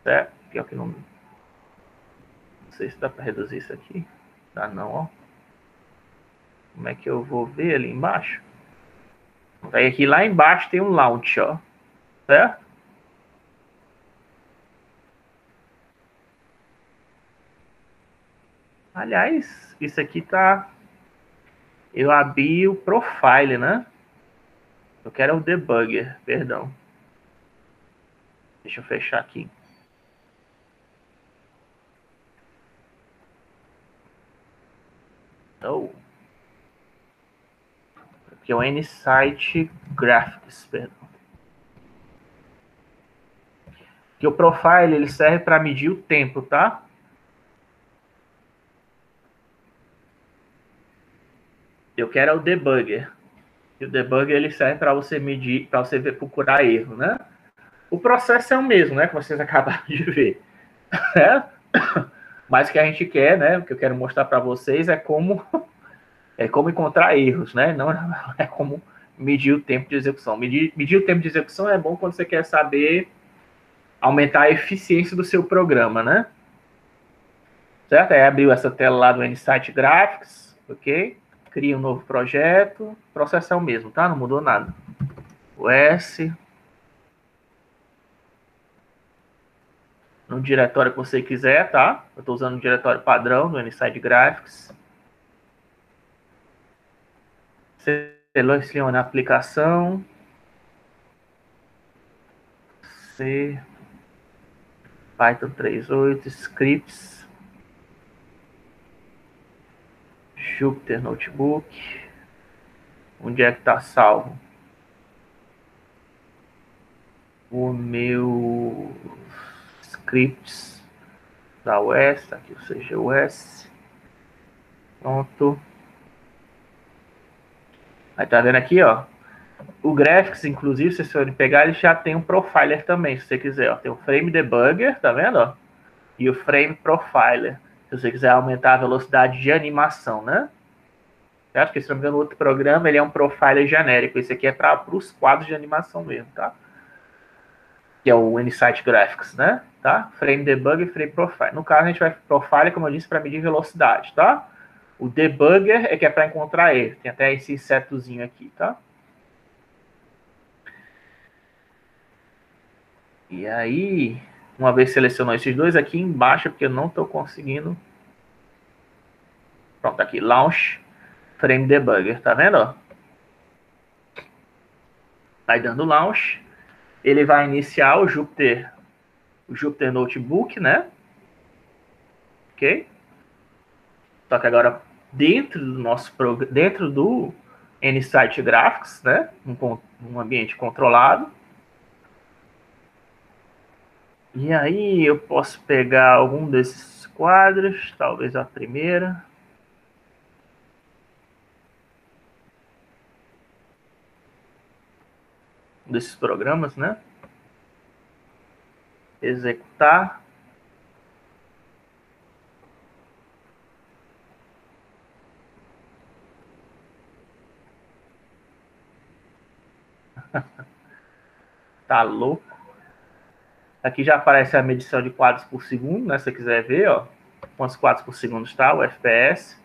certo? Que é o que não sei se dá para reduzir isso aqui. Dá não, ó. Como é que eu vou ver ali embaixo? Aí aqui lá embaixo tem um launch, ó. Certo? Aliás, isso aqui tá... Eu abri o profile, né? Eu quero o debugger, perdão. Deixa eu fechar aqui. Oh. Aqui é o N-Site Graphics, perdão. Que o profile ele serve para medir o tempo, tá? Eu quero o debugger. E o debugger ele serve para você medir, para você procurar erro, né? O processo é o mesmo, né? Que vocês acabaram de ver. Né? Mas o que a gente quer, né? O que eu quero mostrar para vocês é como encontrar erros, né? Não é como medir o tempo de execução. Medir o tempo de execução é bom quando você quer saber aumentar a eficiência do seu programa, né? Certo? Aí abriu essa tela lá do N-Site Graphics, ok? Cria um novo projeto. O processo é o mesmo, tá? Não mudou nada. O S. No diretório que você quiser, tá? Eu estou usando o diretório padrão do N-Site Graphics. Seleciona a aplicação. C. Python 3.8, scripts. Jupyter Notebook. Onde é que está salvo? O meu scripts da US, tá aqui o CGUS. Pronto. Aí tá vendo aqui, ó. O Graphics, inclusive, se vocês forem pegar, ele já tem um profiler também, se você quiser. Ó. Tem o Frame Debugger, tá vendo? Ó? E o Frame Profiler. Se você quiser aumentar a velocidade de animação, né? Eu acho que, se não me engano, no outro programa, ele é um profiler genérico. Esse aqui é para os quadros de animação mesmo, tá? Que é o N-Site Graphics, né? Tá? Frame Debugger e Frame Profile. No caso, a gente vai profiler, como eu disse, para medir velocidade, tá? O Debugger é que é para encontrar erro. Tem até esse setozinho aqui, tá? E aí, uma vez selecionou esses dois aqui embaixo, porque eu não estou conseguindo. Pronto, tá aqui, Launch Frame Debugger, tá vendo? Ó? Vai dando Launch. Ele vai iniciar o Jupyter Notebook, né? Ok? Só que agora dentro do nosso dentro do N-Site Graphics, né? Um ambiente controlado. E aí eu posso pegar algum desses quadros, talvez a primeira. Desses programas, né? Executar. Tá louco. Aqui já aparece a medição de quadros por segundo, né? Se você quiser ver, ó. Quantos quadros por segundo está, o FPS.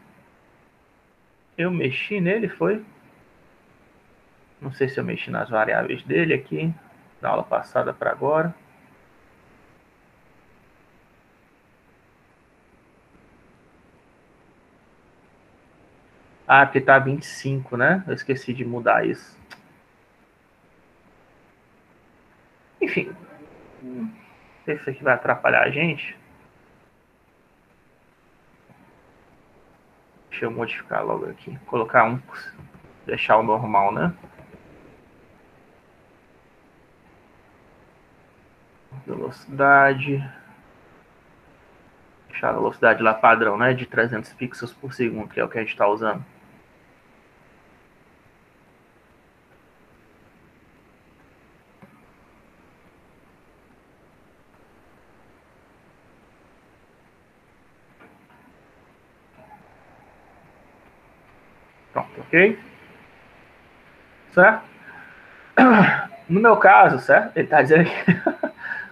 Eu mexi nele, foi? Não sei se eu mexi nas variáveis dele aqui. Da aula passada para agora. Ah, porque tá 25, né? Eu esqueci de mudar isso. Enfim. Não sei se isso aqui vai atrapalhar a gente. Deixa eu modificar logo aqui. Colocar um. Deixar o normal, né? Velocidade. Deixar a velocidade lá padrão, né? De 300 pixels por segundo, que é o que a gente está usando. Pronto, ok? Certo? No meu caso, certo? Ele está dizendo aqui.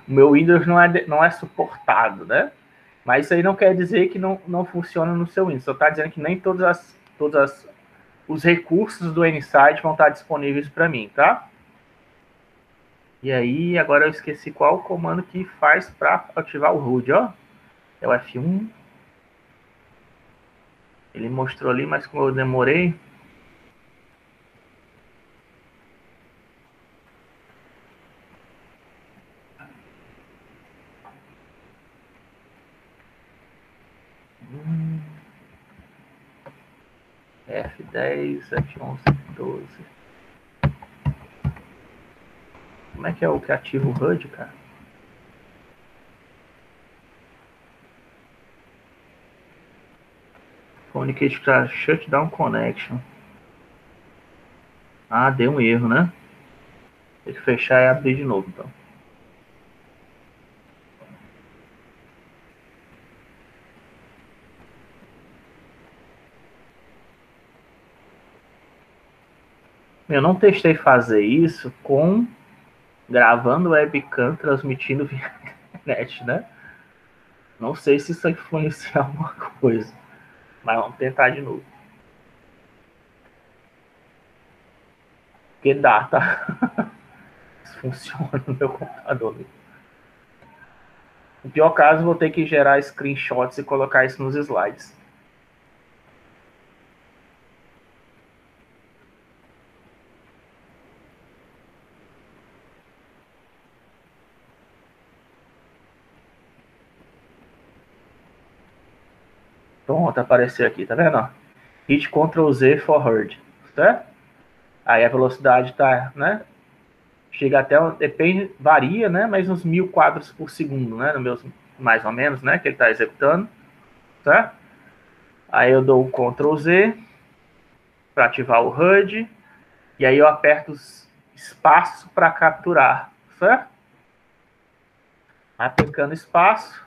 O meu Windows não é suportado, né? Mas isso aí não quer dizer que não funciona no seu Windows. Só está dizendo que nem os recursos do N-Site vão estar disponíveis para mim, tá? E aí, agora eu esqueci qual o comando que faz para ativar o root, ó. É o F1. Ele mostrou ali, mas como eu demorei... F10, F11, F12. Como é que é o que ativa o HUD, cara? Communicate para Shutdown Connection. Ah, deu um erro, né? Tem que fechar e abrir de novo, então. Eu não testei fazer isso gravando webcam, transmitindo via internet, né? Não sei se isso influencia alguma coisa, mas vamos tentar de novo. Porque dá, tá? Isso funciona no meu computador. No pior caso, vou ter que gerar screenshots e colocar isso nos slides. Pronto, apareceu aqui, tá vendo? Hit Ctrl Z for HUD, certo? Aí a velocidade tá, né? Chega até, depende, varia, né? Mas uns 1000 quadros por segundo, né? No meu, mais ou menos, né? Que ele tá executando, certo? Aí eu dou o Ctrl Z para ativar o HUD. E aí eu aperto espaço para capturar, certo? Aplicando espaço,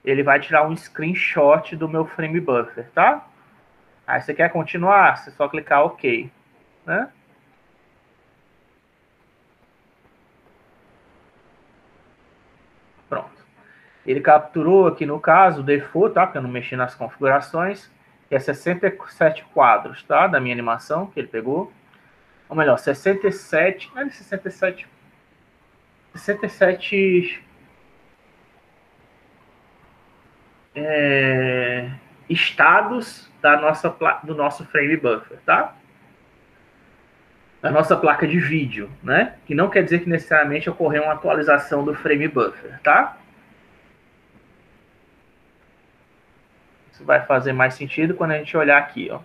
ele vai tirar um screenshot do meu frame buffer, tá? Aí você quer continuar? Você só clicar OK, né? Pronto. Ele capturou aqui no caso o default, tá? Porque eu não mexi nas configurações, que é 67 quadros, tá? Da minha animação que ele pegou. Ou melhor, 67 estados do nosso frame buffer, tá? Da nossa placa de vídeo, né? Que não quer dizer que necessariamente ocorreu uma atualização do frame buffer, tá? Isso vai fazer mais sentido quando a gente olhar aqui, ó.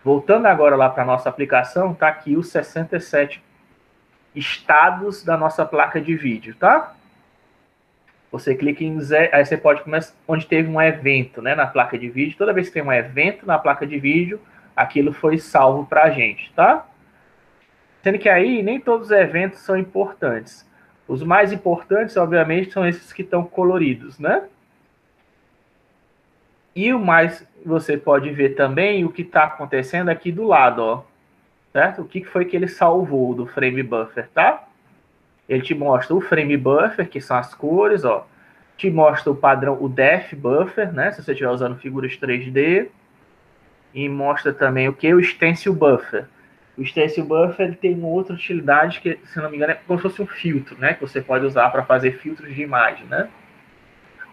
Voltando agora lá para a nossa aplicação, tá aqui os 67 estados da nossa placa de vídeo, tá? Você clica em aí você pode começar onde teve um evento, né, na placa de vídeo. Toda vez que tem um evento na placa de vídeo, aquilo foi salvo para a gente, tá? Sendo que aí nem todos os eventos são importantes. Os mais importantes, obviamente, são esses que estão coloridos, né? E o mais você pode ver também o que está acontecendo aqui do lado, ó. Certo? O que foi que ele salvou do frame buffer, tá? Ele te mostra o frame buffer, que são as cores, ó. Te mostra o padrão, o depth buffer, né? Se você estiver usando figuras 3D. E mostra também o que? O stencil buffer. O stencil buffer ele tem uma outra utilidade que, se não me engano, é como se fosse um filtro, né? Que você pode usar para fazer filtros de imagem, né?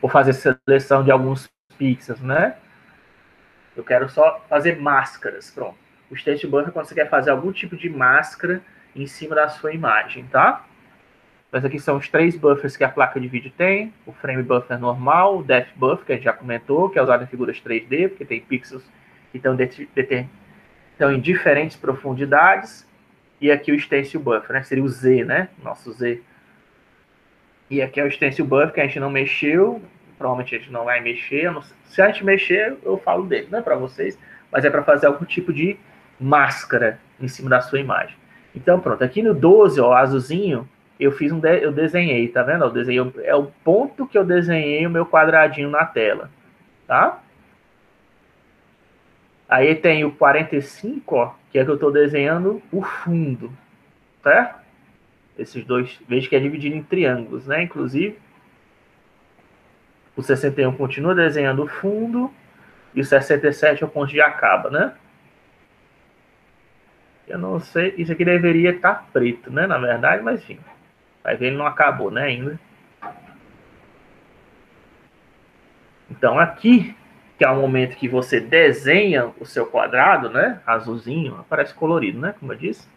Ou fazer seleção de alguns pixels, né? Eu quero só fazer máscaras, pronto. O stencil buffer é quando você quer fazer algum tipo de máscara em cima da sua imagem, tá? Mas aqui são os 3 buffers que a placa de vídeo tem. O frame buffer normal, o depth buffer, que a gente já comentou, que é usado em figuras 3D, porque tem pixels que estão em diferentes profundidades. E aqui o stencil buffer, né? Seria o Z, né? Nosso Z. E aqui é o stencil buffer, que a gente não mexeu. Provavelmente a gente não vai mexer. Se a gente mexer, eu falo dele, não é para vocês, mas é para fazer algum tipo de máscara em cima da sua imagem. Então, pronto. Aqui no 12, ó, azulzinho, eu desenhei, tá vendo? Eu desenhei, é o ponto que eu desenhei o meu quadradinho na tela, tá? Aí tem o 45, ó, que é que eu estou desenhando o fundo, certo? Esses dois, veja que é dividido em triângulos, né? Inclusive, O 61 continua desenhando o fundo e o 67 é o ponto de acaba, né? Eu não sei, isso aqui deveria estar preto, né? Na verdade, mas enfim. Vai ver, ele não acabou, né, ainda. Então aqui, que é o momento que você desenha o seu quadrado, né? Azulzinho, aparece colorido, né? Como eu disse.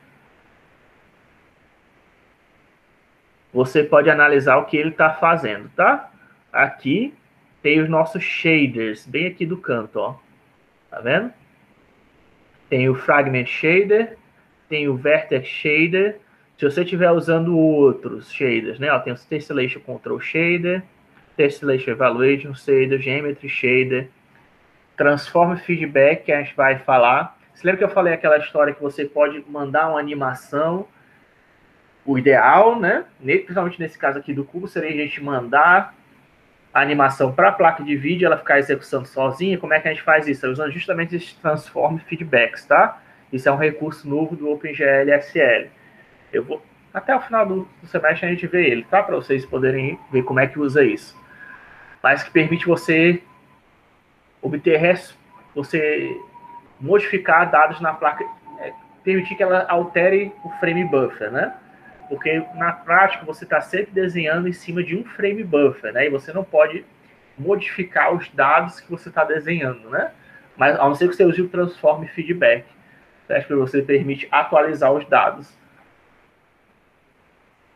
Você pode analisar o que ele está fazendo, tá? Aqui tem os nossos shaders, bem aqui do canto, ó. Tá vendo? Tem o Fragment Shader, tem o Vertex Shader. Se você estiver usando outros shaders, né? Ó, tem o Tessellation Control Shader, Tessellation Evaluation Shader, Geometry Shader, Transform Feedback, que a gente vai falar. Você lembra que eu falei aquela história que você pode mandar uma animação? O ideal, né? Principalmente nesse caso aqui do cubo, seria a gente mandar a animação para a placa de vídeo, ela ficar executando sozinha. Como é que a gente faz isso? Usando justamente esses Transform Feedbacks, tá? Isso é um recurso novo do OpenGL SL. Eu vou até o final do semestre a gente vê ele, tá? Para vocês poderem ver como é que usa isso. Mas que permite você obter, você modificar dados na placa, permitir que ela altere o frame buffer, né? Porque na prática você está sempre desenhando em cima de um frame buffer, né? E você não pode modificar os dados que você está desenhando, né? Mas a não ser que você use o transform feedback, certo? Que você permite atualizar os dados.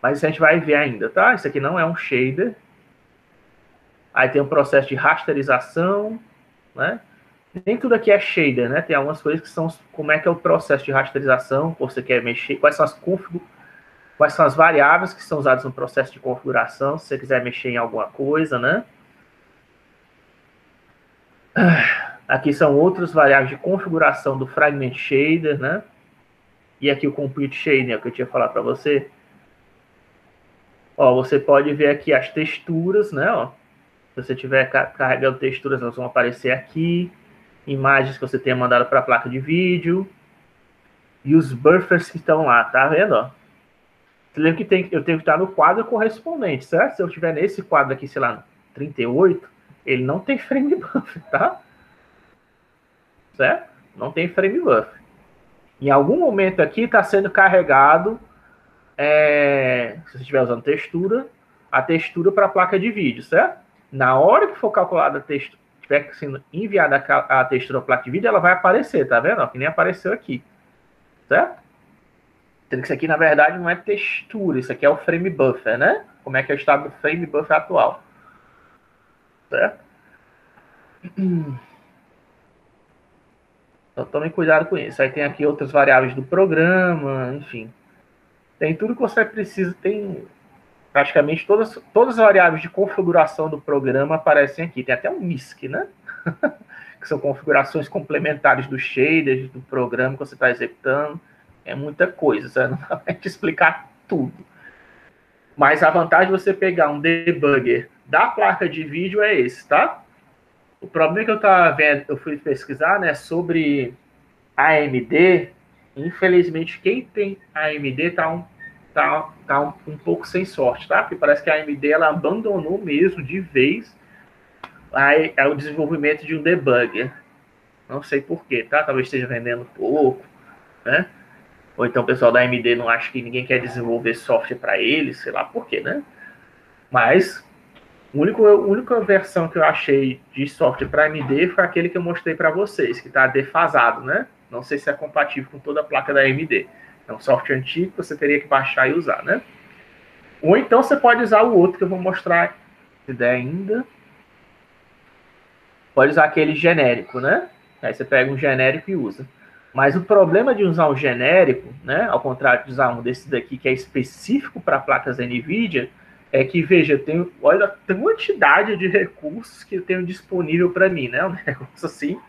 Mas isso a gente vai ver ainda, tá? Isso aqui não é um shader. Aí tem um processo de rasterização, né? Nem tudo aqui é shader, né? Tem algumas coisas que são como é que é o processo de rasterização, você quer mexer, quais são as variáveis que são usadas no processo de configuração, se você quiser mexer em alguma coisa, né? Aqui são outras variáveis de configuração do Fragment Shader, né? E aqui o Complete Shader, que eu tinha falado para você. Ó, você pode ver aqui as texturas, né? Ó, se você estiver carregando texturas, elas vão aparecer aqui. Imagens que você tenha mandado para a placa de vídeo. E os buffers que estão lá, tá vendo? Ó? Você lembra que eu tenho que estar no quadro correspondente, certo? Se eu estiver nesse quadro aqui, sei lá, 38, ele não tem frame buffer, tá? Certo? Não tem frame buffer. Em algum momento aqui está sendo carregado, se você estiver usando textura, a textura para a placa de vídeo, certo? Na hora que for calculada a textura, tiver sendo enviada a textura para a placa de vídeo, ela vai aparecer, tá vendo? Ó, que nem apareceu aqui, certo? Sendo que isso aqui, na verdade, não é textura, isso aqui é o frame buffer, né? Como é que é o estado do frame buffer atual, certo? Então tome cuidado com isso. Aí tem aqui outras variáveis do programa, enfim. Tem tudo que você precisa, tem praticamente todas as variáveis de configuração do programa aparecem aqui. Tem até um MISC, né? Que são configurações complementares dos shaders, do programa que você está executando. É muita coisa, sabe? Não dá pra te explicar tudo. Mas a vantagem de você pegar um debugger da placa de vídeo é esse, tá? O problema que eu tava vendo, eu fui pesquisar, né, sobre AMD. Infelizmente, quem tem AMD tá um pouco sem sorte, tá? Porque parece que a AMD ela abandonou mesmo de vez o desenvolvimento de um debugger. Não sei porquê, tá? Talvez esteja vendendo pouco, né? Ou então o pessoal da AMD não acha que ninguém quer desenvolver software para eles, sei lá porquê, né? Mas a única versão que eu achei de software para AMD foi aquele que eu mostrei para vocês, que está defasado, né? Não sei se é compatível com toda a placa da AMD. É um software antigo que você teria que baixar e usar, né? Ou então você pode usar o outro que eu vou mostrar, se der ainda. Pode usar aquele genérico, né? Aí você pega um genérico e usa. Mas o problema de usar um genérico, né, ao contrário de usar um desses daqui que é específico para placas NVIDIA, é que, veja, eu tenho, olha a quantidade de recursos que eu tenho disponível para mim, né? Um negócio assim.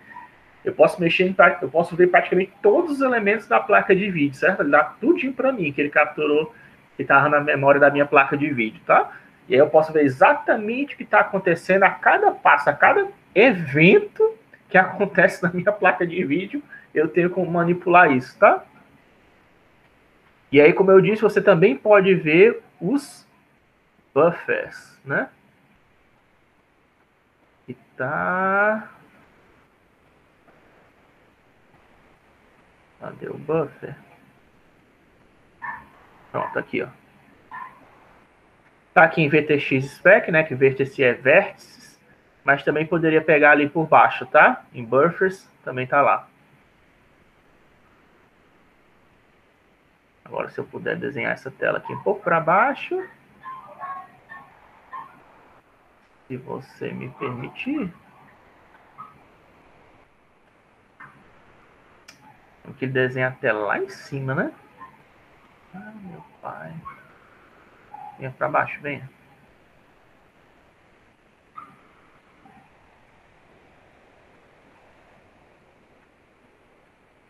Eu posso mexer eu posso ver praticamente todos os elementos da placa de vídeo, certo? Ele dá tudinho para mim, que ele capturou, que estava na memória da minha placa de vídeo, tá? E aí eu posso ver exatamente o que está acontecendo a cada passo, a cada evento que acontece na minha placa de vídeo, eu tenho como manipular isso, tá? E aí, como eu disse, você também pode ver os buffers, né? E tá... Cadê o buffer? Pronto, aqui, ó. Tá aqui em VTX Spec, né? Que vértice é vértices. Mas também poderia pegar ali por baixo, tá? Em buffers, também tá lá. Agora, se eu puder desenhar essa tela aqui um pouco para baixo. Se você me permitir. Tem que desenhar a tela lá em cima, né? Ah, meu pai. Venha para baixo, venha.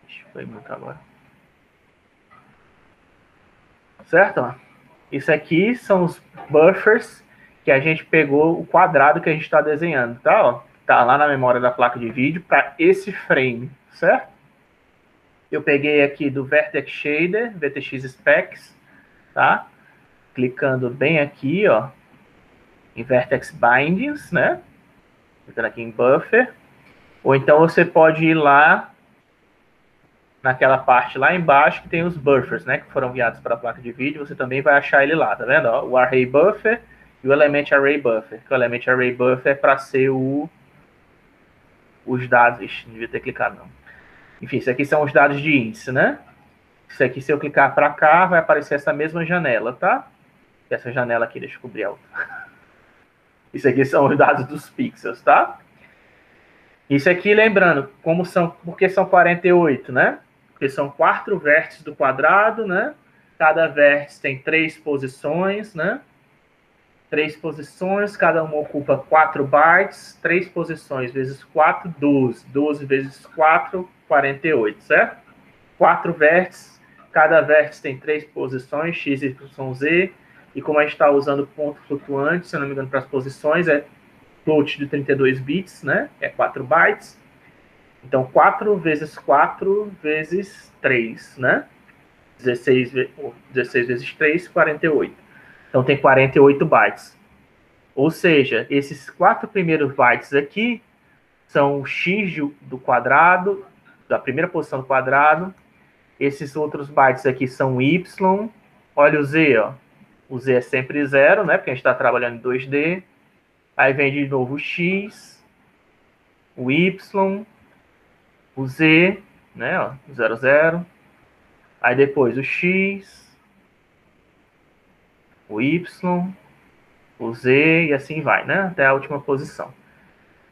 Ixi, foi muito agora. Certo? Ó? Isso aqui são os buffers que a gente pegou o quadrado que a gente está desenhando, tá? Ó, tá lá na memória da placa de vídeo para esse frame, certo? Eu peguei aqui do Vertex Shader, VTX Specs, tá? Clicando bem aqui, ó, em Vertex Bindings, né? Clicando aqui em Buffer. Ou então você pode ir lá naquela parte lá embaixo que tem os buffers, né? Que foram enviados para a placa de vídeo. Você também vai achar ele lá, tá vendo? Ó, o Array Buffer e o Element Array Buffer. Que o Element Array Buffer é para ser os dados. Ixi, não devia ter clicado, não. Enfim, isso aqui são os dados de índice, né? Isso aqui, se eu clicar para cá, vai aparecer essa mesma janela, tá? Essa janela aqui, deixa eu cobrir a outra. Isso aqui são os dados dos pixels, tá? Isso aqui, lembrando, como são, porque são 48, né? Porque são 4 vértices do quadrado, né? Cada vértice tem 3 posições, né? 3 posições, cada uma ocupa 4 bytes. 3 posições vezes 4, 12. 12 vezes 4, 48, certo? 4 vértices, cada vértice tem 3 posições, x, y, z. E como a gente está usando ponto flutuante, se eu não me engano, para as posições, é float de 32 bits, né? É 4 bytes. Então, 4 vezes 4 vezes 3, né? 16 vezes 3, 48. Então, tem 48 bytes. Ou seja, esses 4 primeiros bytes aqui são o x do quadrado, da primeira posição do quadrado. Esses outros bytes aqui são y. Olha o z, ó. O z é sempre 0, né? Porque a gente está trabalhando em 2D. Aí vem de novo o x, o y, o z, né? Ó, 0, 0. Aí depois o x, o y, o z e assim vai, né? Até a última posição.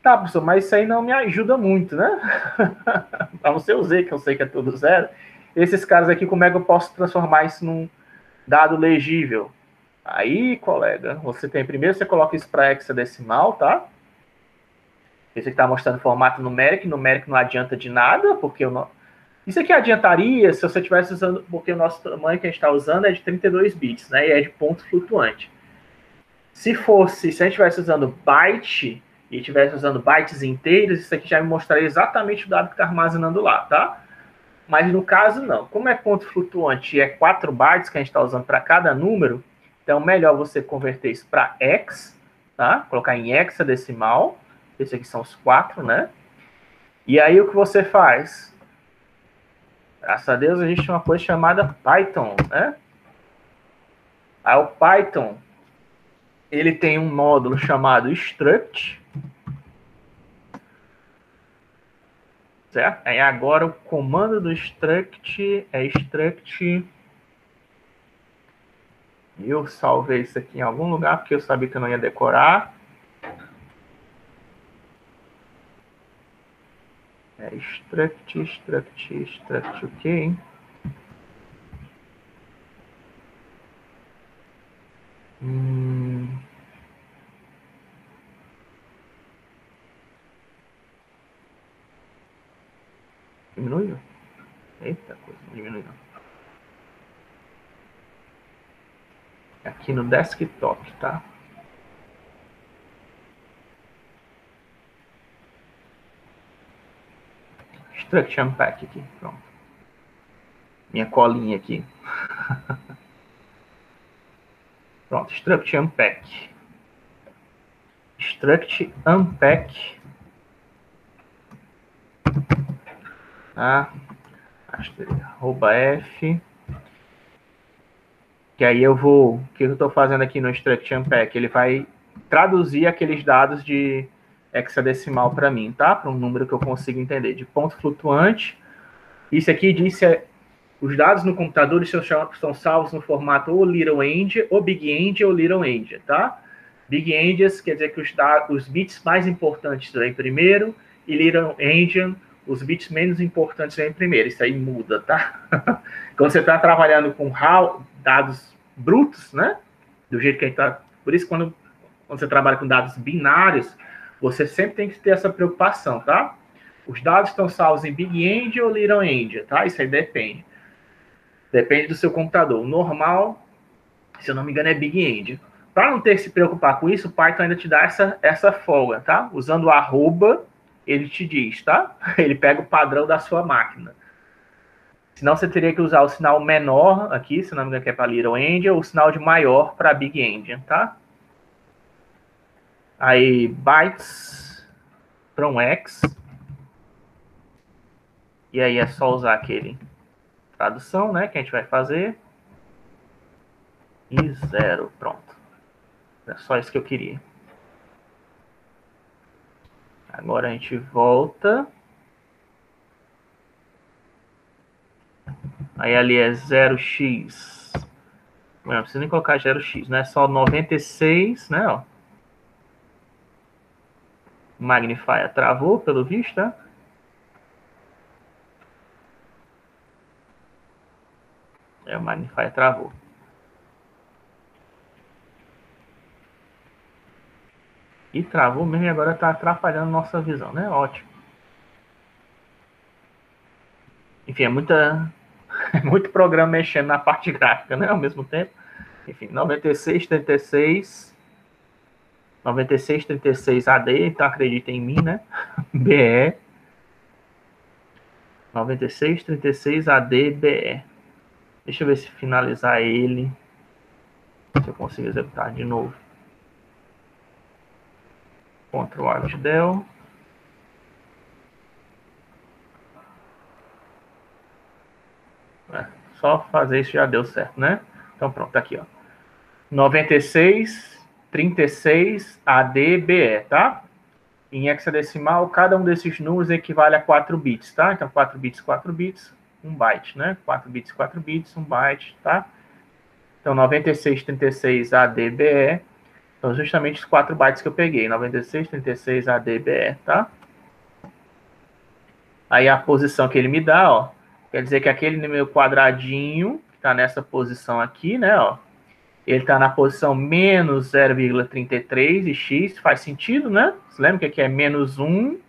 Tá, professor, mas isso aí não me ajuda muito, né? A não ser o z, que eu sei que é tudo 0. Esses caras aqui, como é que eu posso transformar isso num dado legível? Aí, colega, você tem primeiro, você coloca isso para hexadecimal, tá? Esse aqui está mostrando formato numérico. Numérico não adianta de nada, porque isso aqui adiantaria se você estivesse usando, porque o nosso tamanho que a gente está usando é de 32 bits, né? E é de ponto flutuante. Se a gente estivesse usando byte e estivesse usando bytes inteiros, isso aqui já me mostraria exatamente o dado que está armazenando lá, tá? Mas no caso, não. Como é ponto flutuante e é 4 bytes que a gente está usando para cada número, então melhor você converter isso para hex, tá? Colocar em hexadecimal. Esses aqui são os 4, né? E aí o que você faz? Graças a Deus existe uma coisa chamada Python, né? Aí o Python, ele tem um módulo chamado struct, certo? Aí agora o comando do struct é struct. Eu salvei isso aqui em algum lugar porque eu sabia que eu não ia decorar. É struct o quê, hein? Diminuiu? Eita coisa, não diminuiu não. Aqui no desktop, tá? Struct Unpack aqui, pronto. Minha colinha aqui. Pronto, Struct Unpack. struct unpack, tá? @f, que aí eu vou, o que eu estou fazendo aqui no struct unpack? Ele vai traduzir aqueles dados de hexadecimal para mim, tá? Para um número que eu consiga entender, de ponto flutuante. Isso aqui diz se os dados no computador são salvos no formato ou little end, ou big end, ou little end, tá? Big endian quer dizer que os bits mais importantes vêm primeiro, e little endian, os bits menos importantes vêm primeiro. Isso aí muda, tá? Quando você está trabalhando com dados brutos, né? Do jeito que a gente está... Por isso, quando você trabalha com dados binários, você sempre tem que ter essa preocupação, tá? Os dados estão salvos em big end ou little end, tá? Isso aí depende. Depende do seu computador. O normal, se eu não me engano, é big end. Para não ter que se preocupar com isso, o Python ainda te dá essa folga, tá? Usando o arroba, ele te diz, tá? Ele pega o padrão da sua máquina. Senão você teria que usar o sinal menor aqui, se não me engano, que é para little end, ou o sinal de maior para big end, tá? Aí, bytes from x. E aí é só usar aquele tradução, né, que a gente vai fazer. E 0, pronto. É só isso que eu queria. Agora a gente volta. Aí ali é 0x. Não precisa nem colocar 0x, né? Só 96, né? Ó. O Magnifier travou, pelo visto, tá? O Magnifier travou. E travou mesmo e agora está atrapalhando nossa visão, né? Ótimo. Enfim, é muito programa mexendo na parte gráfica, né? Ao mesmo tempo. Enfim, 9636 AD, então acredita em mim, né? BE 9636 AD BE. Deixa eu ver se finalizar ele. Se eu consigo executar de novo. Ctrl Alt Del. Só fazer isso já deu certo, né? Então pronto, tá aqui, ó. 9636 ADBE, tá? Em hexadecimal, cada um desses números equivale a 4 bits, tá? Então 4 bits, 1 byte, né? 4 bits, 1 byte, tá? Então 9636 ADBE, então justamente os 4 bytes que eu peguei, 9636 ADBE, tá? Aí a posição que ele me dá, ó, quer dizer que aquele meu quadradinho, que está nessa posição aqui, né, ó, ele está na posição menos 0,33 e x, faz sentido, né? Você lembra que aqui é menos 1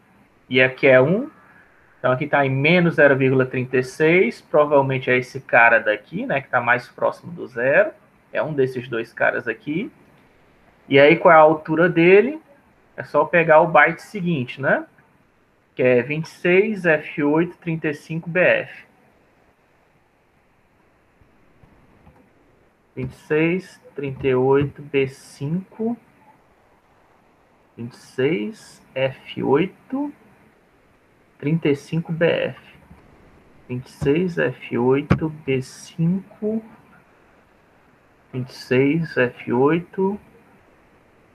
e aqui é 1? Então aqui está em menos 0,36, provavelmente é esse cara daqui, né, que está mais próximo do zero. É um desses dois caras aqui. E aí qual é a altura dele? É só pegar o byte seguinte, né? Que é 26 F8 35 BF. 26 38 B5 26 F8 35 BF. 26 F8 B5 26 F8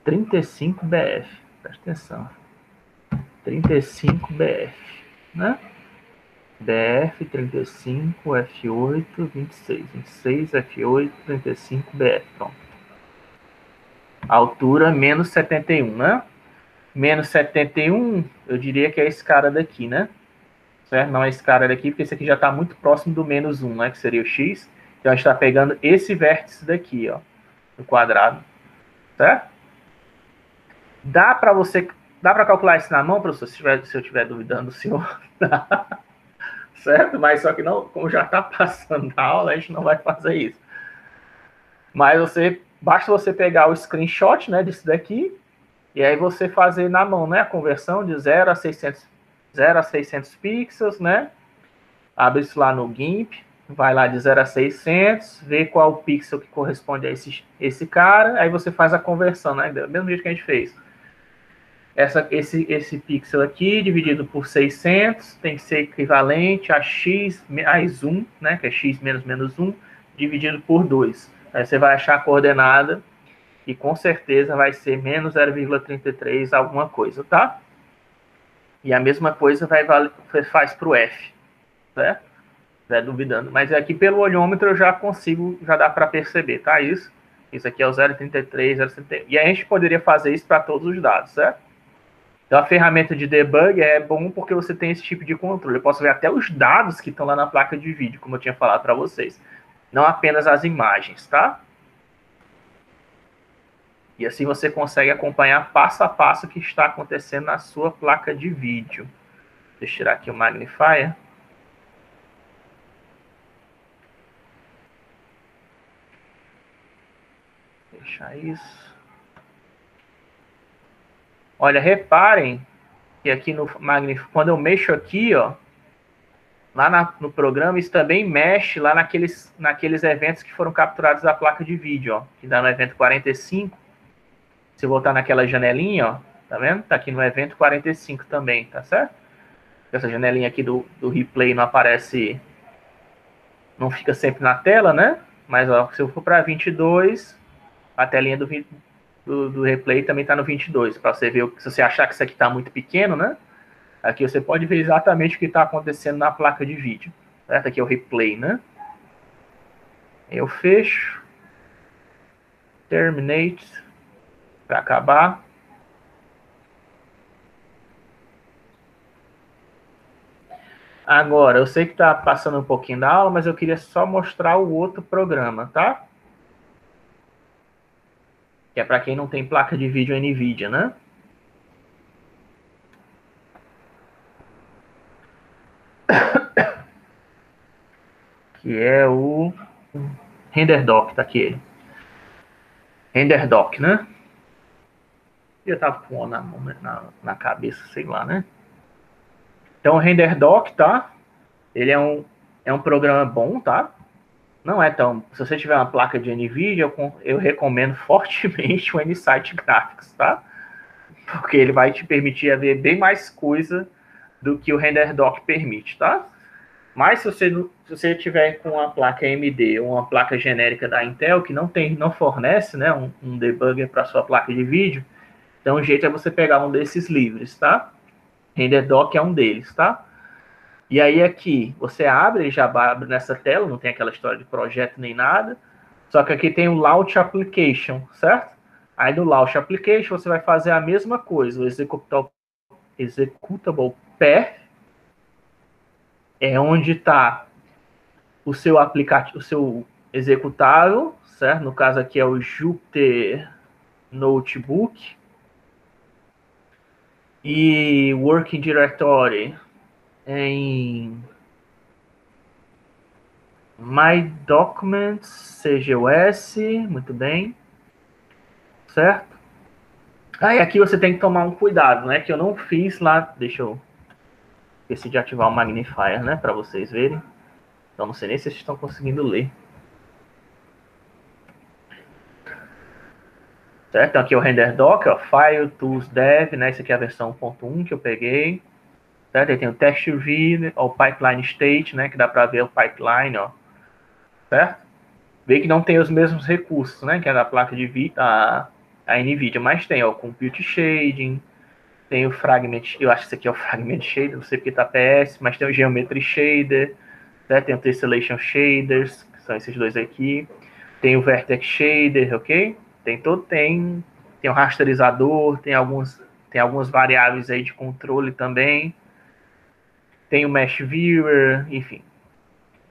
35 BF. Presta atenção. 35 BF, né? BF 35 F8 26 F8 35 BF, pronto. Altura menos 71, né? Menos 71, eu diria que é esse cara daqui, né? Certo? Não é esse cara daqui, porque esse aqui já está muito próximo do menos 1, né? Que seria o x. Então a gente está pegando esse vértice daqui, ó, no quadrado, certo? Dá para calcular isso na mão, professor? Se eu estiver duvidando do senhor, certo? Mas só que não, como já está passando a aula, a gente não vai fazer isso. Mas basta você pegar o screenshot, né, disso daqui, e aí você fazer na mão, né, a conversão de 0 a 600 pixels, né? Abre isso lá no GIMP, vai lá de 0 a 600, vê qual o pixel que corresponde a esse cara, aí você faz a conversão, né? Do mesmo jeito que a gente fez. Esse pixel aqui, dividido por 600, tem que ser equivalente a x mais 1, né, que é x menos menos 1, dividido por 2. Aí você vai achar a coordenada, e com certeza vai ser menos 0,33 alguma coisa, tá? E a mesma coisa faz para o F, certo? Duvidando. Mas aqui pelo olhômetro eu já consigo, já dá para perceber, tá? Isso aqui é o 0,33, 0,31. E a gente poderia fazer isso para todos os dados, certo? Então a ferramenta de debug é bom porque você tem esse tipo de controle. Eu posso ver até os dados que estão lá na placa de vídeo, como eu tinha falado para vocês. Não apenas as imagens, tá? E assim você consegue acompanhar passo a passo o que está acontecendo na sua placa de vídeo. Deixa eu tirar aqui o magnifier. Deixar isso. Olha, reparem que aqui no magnifier, quando eu mexo aqui, ó, lá no programa, isso também mexe lá naqueles eventos que foram capturados da placa de vídeo, ó, que dá no evento 45. Se eu voltar naquela janelinha, ó, tá vendo? Tá aqui no evento 45 também, tá certo? Essa janelinha aqui do replay não aparece, não fica sempre na tela, né? Mas ó, se eu for para 22, a telinha do replay também está no 22, para você ver, se você achar que isso aqui está muito pequeno, né? Aqui você pode ver exatamente o que está acontecendo na placa de vídeo, certo? Aqui é o replay, né? Eu fecho, terminate, para acabar. Agora, eu sei que está passando um pouquinho da aula, mas eu queria só mostrar o outro programa, tá? Que é para quem não tem placa de vídeo NVIDIA, né? Que é o RenderDoc, tá aqui ele. RenderDoc, né? Eu tava com na cabeça, sei lá, né? Então, o RenderDoc, tá? Ele é um programa bom, tá? Não é tão... Se você tiver uma placa de NVIDIA, eu recomendo fortemente o Nsight Graphics, tá? Porque ele vai te permitir ver bem mais coisa do que o RenderDoc permite, tá? Mas se você tiver com uma placa AMD ou uma placa genérica da Intel que não fornece, né, um debugger para sua placa de vídeo, então o jeito é você pegar um desses livres, tá? RenderDoc é um deles, tá? E aí aqui, você abre, ele já abre nessa tela, não tem aquela história de projeto nem nada, só que aqui tem o Launch Application, certo? Aí no Launch Application você vai fazer a mesma coisa, o Executable Path é onde está o seu aplicativo, o seu executável, certo? No caso aqui é o Jupyter Notebook. E Working Directory em My Documents, CGOS, muito bem, certo? Aí aqui você tem que tomar um cuidado, né? Que eu não fiz lá, deixa eu esqueci de ativar o magnifier, né? Para vocês verem. Então não sei nem se vocês estão conseguindo ler. Certo? Então aqui é o RenderDoc, ó, File, Tools, Dev, né? Essa aqui é a versão 1.1 que eu peguei. Certo? Aí tem o Texture View, o Pipeline State, né? Que dá para ver o pipeline, ó. Certo? Vê que não tem os mesmos recursos, né? Que é da placa de vídeo, a NVIDIA, mas tem, ó, o Compute Shading, tem o Fragment, eu acho que esse aqui é o Fragment Shader, não sei porque tá PS, mas tem o Geometry Shader, certo? Tem o Tessellation Shaders, que são esses dois aqui. Tem o Vertex Shader, ok? Tem o rasterizador, tem algumas variáveis aí de controle também. Tem o Mesh Viewer, enfim.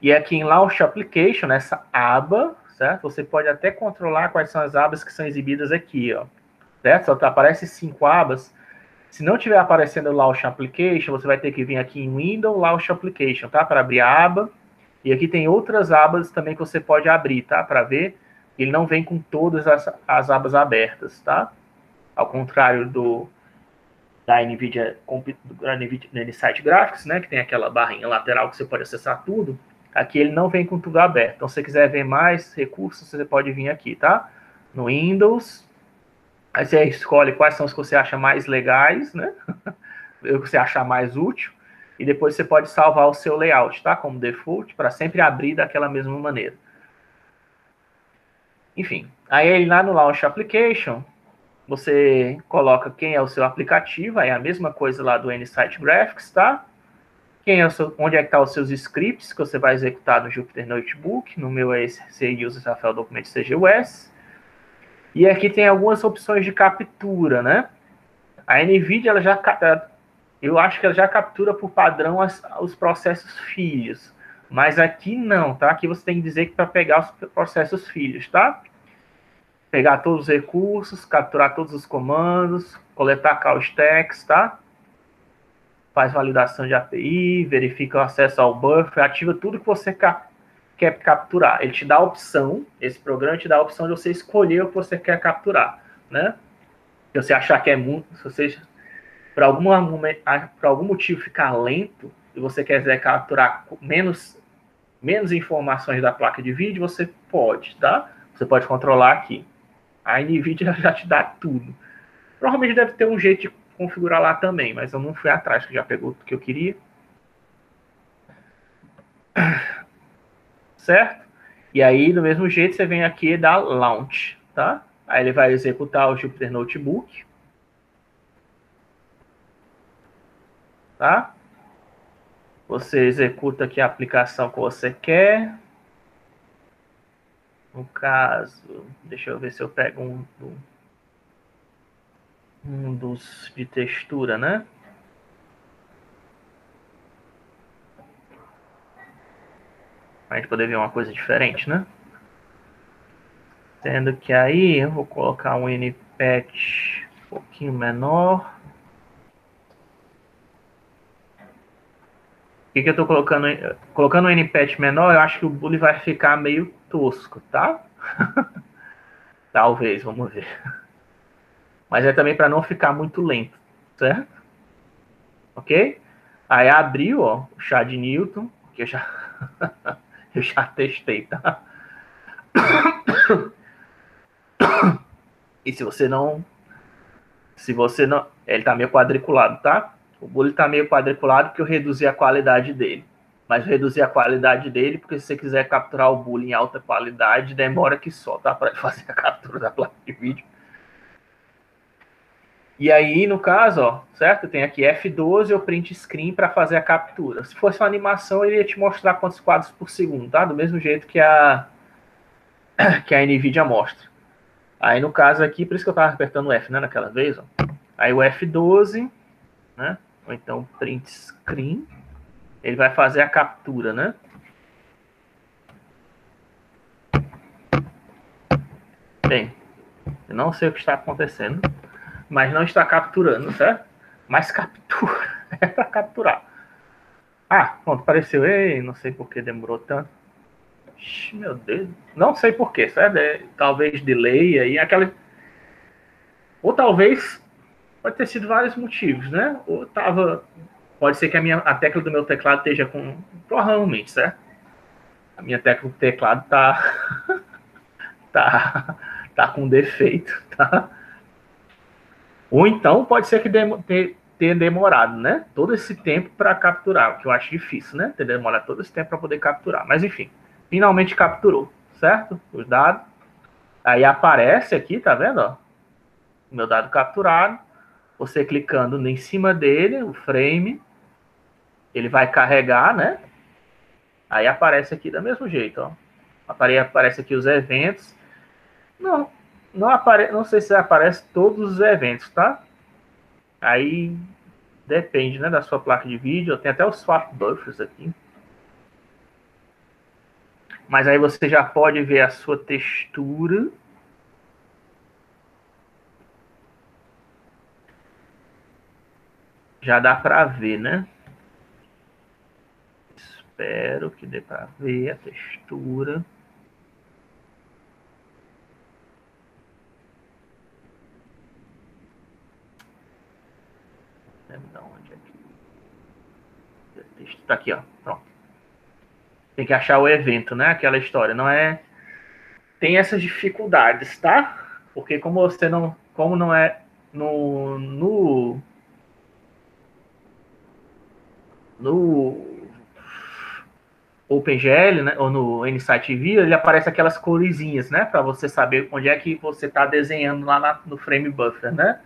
E aqui em Launch Application, nessa aba, certo? Você pode até controlar quais são as abas que são exibidas aqui, ó. Certo? Só aparece 5 abas. Se não estiver aparecendo o Launch Application, você vai ter que vir aqui em Window Launch Application, tá? Para abrir a aba. E aqui tem outras abas também que você pode abrir, tá? Para ver. Ele não vem com todas as abas abertas, tá? Ao contrário da NVIDIA Nsight Graphics, né? Que tem aquela barrinha lateral que você pode acessar tudo. Aqui ele não vem com tudo aberto. Então, se você quiser ver mais recursos, você pode vir aqui, tá? No Windows, Aí você escolhe quais são os que você acha mais legais, né? O que você achar mais útil. E depois você pode salvar o seu layout, tá? Como default, para sempre abrir daquela mesma maneira. Enfim, aí lá no Launch Application, você coloca quem é o seu aplicativo, aí é a mesma coisa lá do N-Site Graphics, tá? Onde é que estão os seus scripts que você vai executar no Jupyter Notebook. No meu é esse User Rafael Documento CGUS. E aqui tem algumas opções de captura, né? A NVIDIA, eu acho que ela já captura por padrão os processos filhos. Mas aqui não, tá? Aqui você tem que dizer que para pegar os processos filhos, tá? Pegar todos os recursos, capturar todos os comandos, coletar call stacks, tá? Faz validação de API, verifica o acesso ao buffer, ativa tudo que você quer capturar. Ele te dá a opção, esse programa te dá a opção de você escolher o que você quer capturar, né? Se você achar que é muito, se você, por algum motivo, ficar lento e você quiser capturar menos informações da placa de vídeo, você pode, tá? Você pode controlar aqui. A NVIDIA já te dá tudo. Provavelmente deve ter um jeito de configurar lá também, mas eu não fui atrás, que já pegou o que eu queria. Certo? E aí, do mesmo jeito, você vem aqui e dá Launch, tá? Aí ele vai executar o Jupyter Notebook. Tá? Você executa aqui a aplicação que você quer. No caso, deixa eu ver se eu pego um dos de textura, né? Para a gente poder ver uma coisa diferente, né? Sendo que aí eu vou colocar um NPatch um pouquinho menor. O que eu estou colocando? Colocando um NPatch menor, eu acho que o bully vai ficar meio tosco, tá? Talvez, vamos ver. Mas é também para não ficar muito lento, certo? Ok? Aí abriu, ó, o chá de Newton, que eu já testei, tá? E se você não, ele tá meio quadriculado, tá? O bullet tá meio quadriculado porque eu reduzi a qualidade dele. Mas eu reduzi a qualidade dele porque se você quiser capturar o bullet em alta qualidade, demora que só, tá? Para fazer a captura da placa de vídeo. E aí, no caso, ó, certo? Tem aqui F12 ou print screen para fazer a captura. Se fosse uma animação, ele ia te mostrar quantos quadros por segundo, tá? Do mesmo jeito que a NVIDIA mostra. Aí, no caso aqui, por isso que eu estava apertando o F, né, naquela vez, ó. Aí o F12, né? Ou então print screen, ele vai fazer a captura, né? Bem, eu não sei o que está acontecendo, mas não está capturando, certo? Mas captura, é para capturar. Ah, pronto, apareceu. Ei, não sei por que demorou tanto. Ixi, meu Deus. Não sei por que, certo? Talvez delay aí, aquela. Ou talvez pode ter sido vários motivos, né? Ou tava. Pode ser que a tecla do meu teclado esteja com. Provavelmente, certo? A minha tecla do teclado tá com defeito, tá? Ou então pode ser que tenha demorado, né? Todo esse tempo para capturar, o que eu acho difícil, né? Ter demorado todo esse tempo para poder capturar. Mas enfim, finalmente capturou, certo? Os dados. Aí aparece aqui, tá vendo? Ó, o meu dado capturado. Você clicando em cima dele, o frame, ele vai carregar, né? Aí aparece aqui do mesmo jeito, ó. Aparece aqui os eventos. Não sei se aparece todos os eventos, tá? Aí depende, né, da sua placa de vídeo. Tem até os swap buffers aqui. Mas aí você já pode ver a sua textura. Já dá para ver, né? Espero que dê para ver a textura. Onde é que... Tá aqui, ó. Pronto. Tem que achar o evento, né? Aquela história. Não é... Tem essas dificuldades, tá? Porque como como não é no OpenGL, né, ou no Nsight View, ele aparece aquelas coresinhas, né, para você saber onde é que você está desenhando lá no frame buffer, né?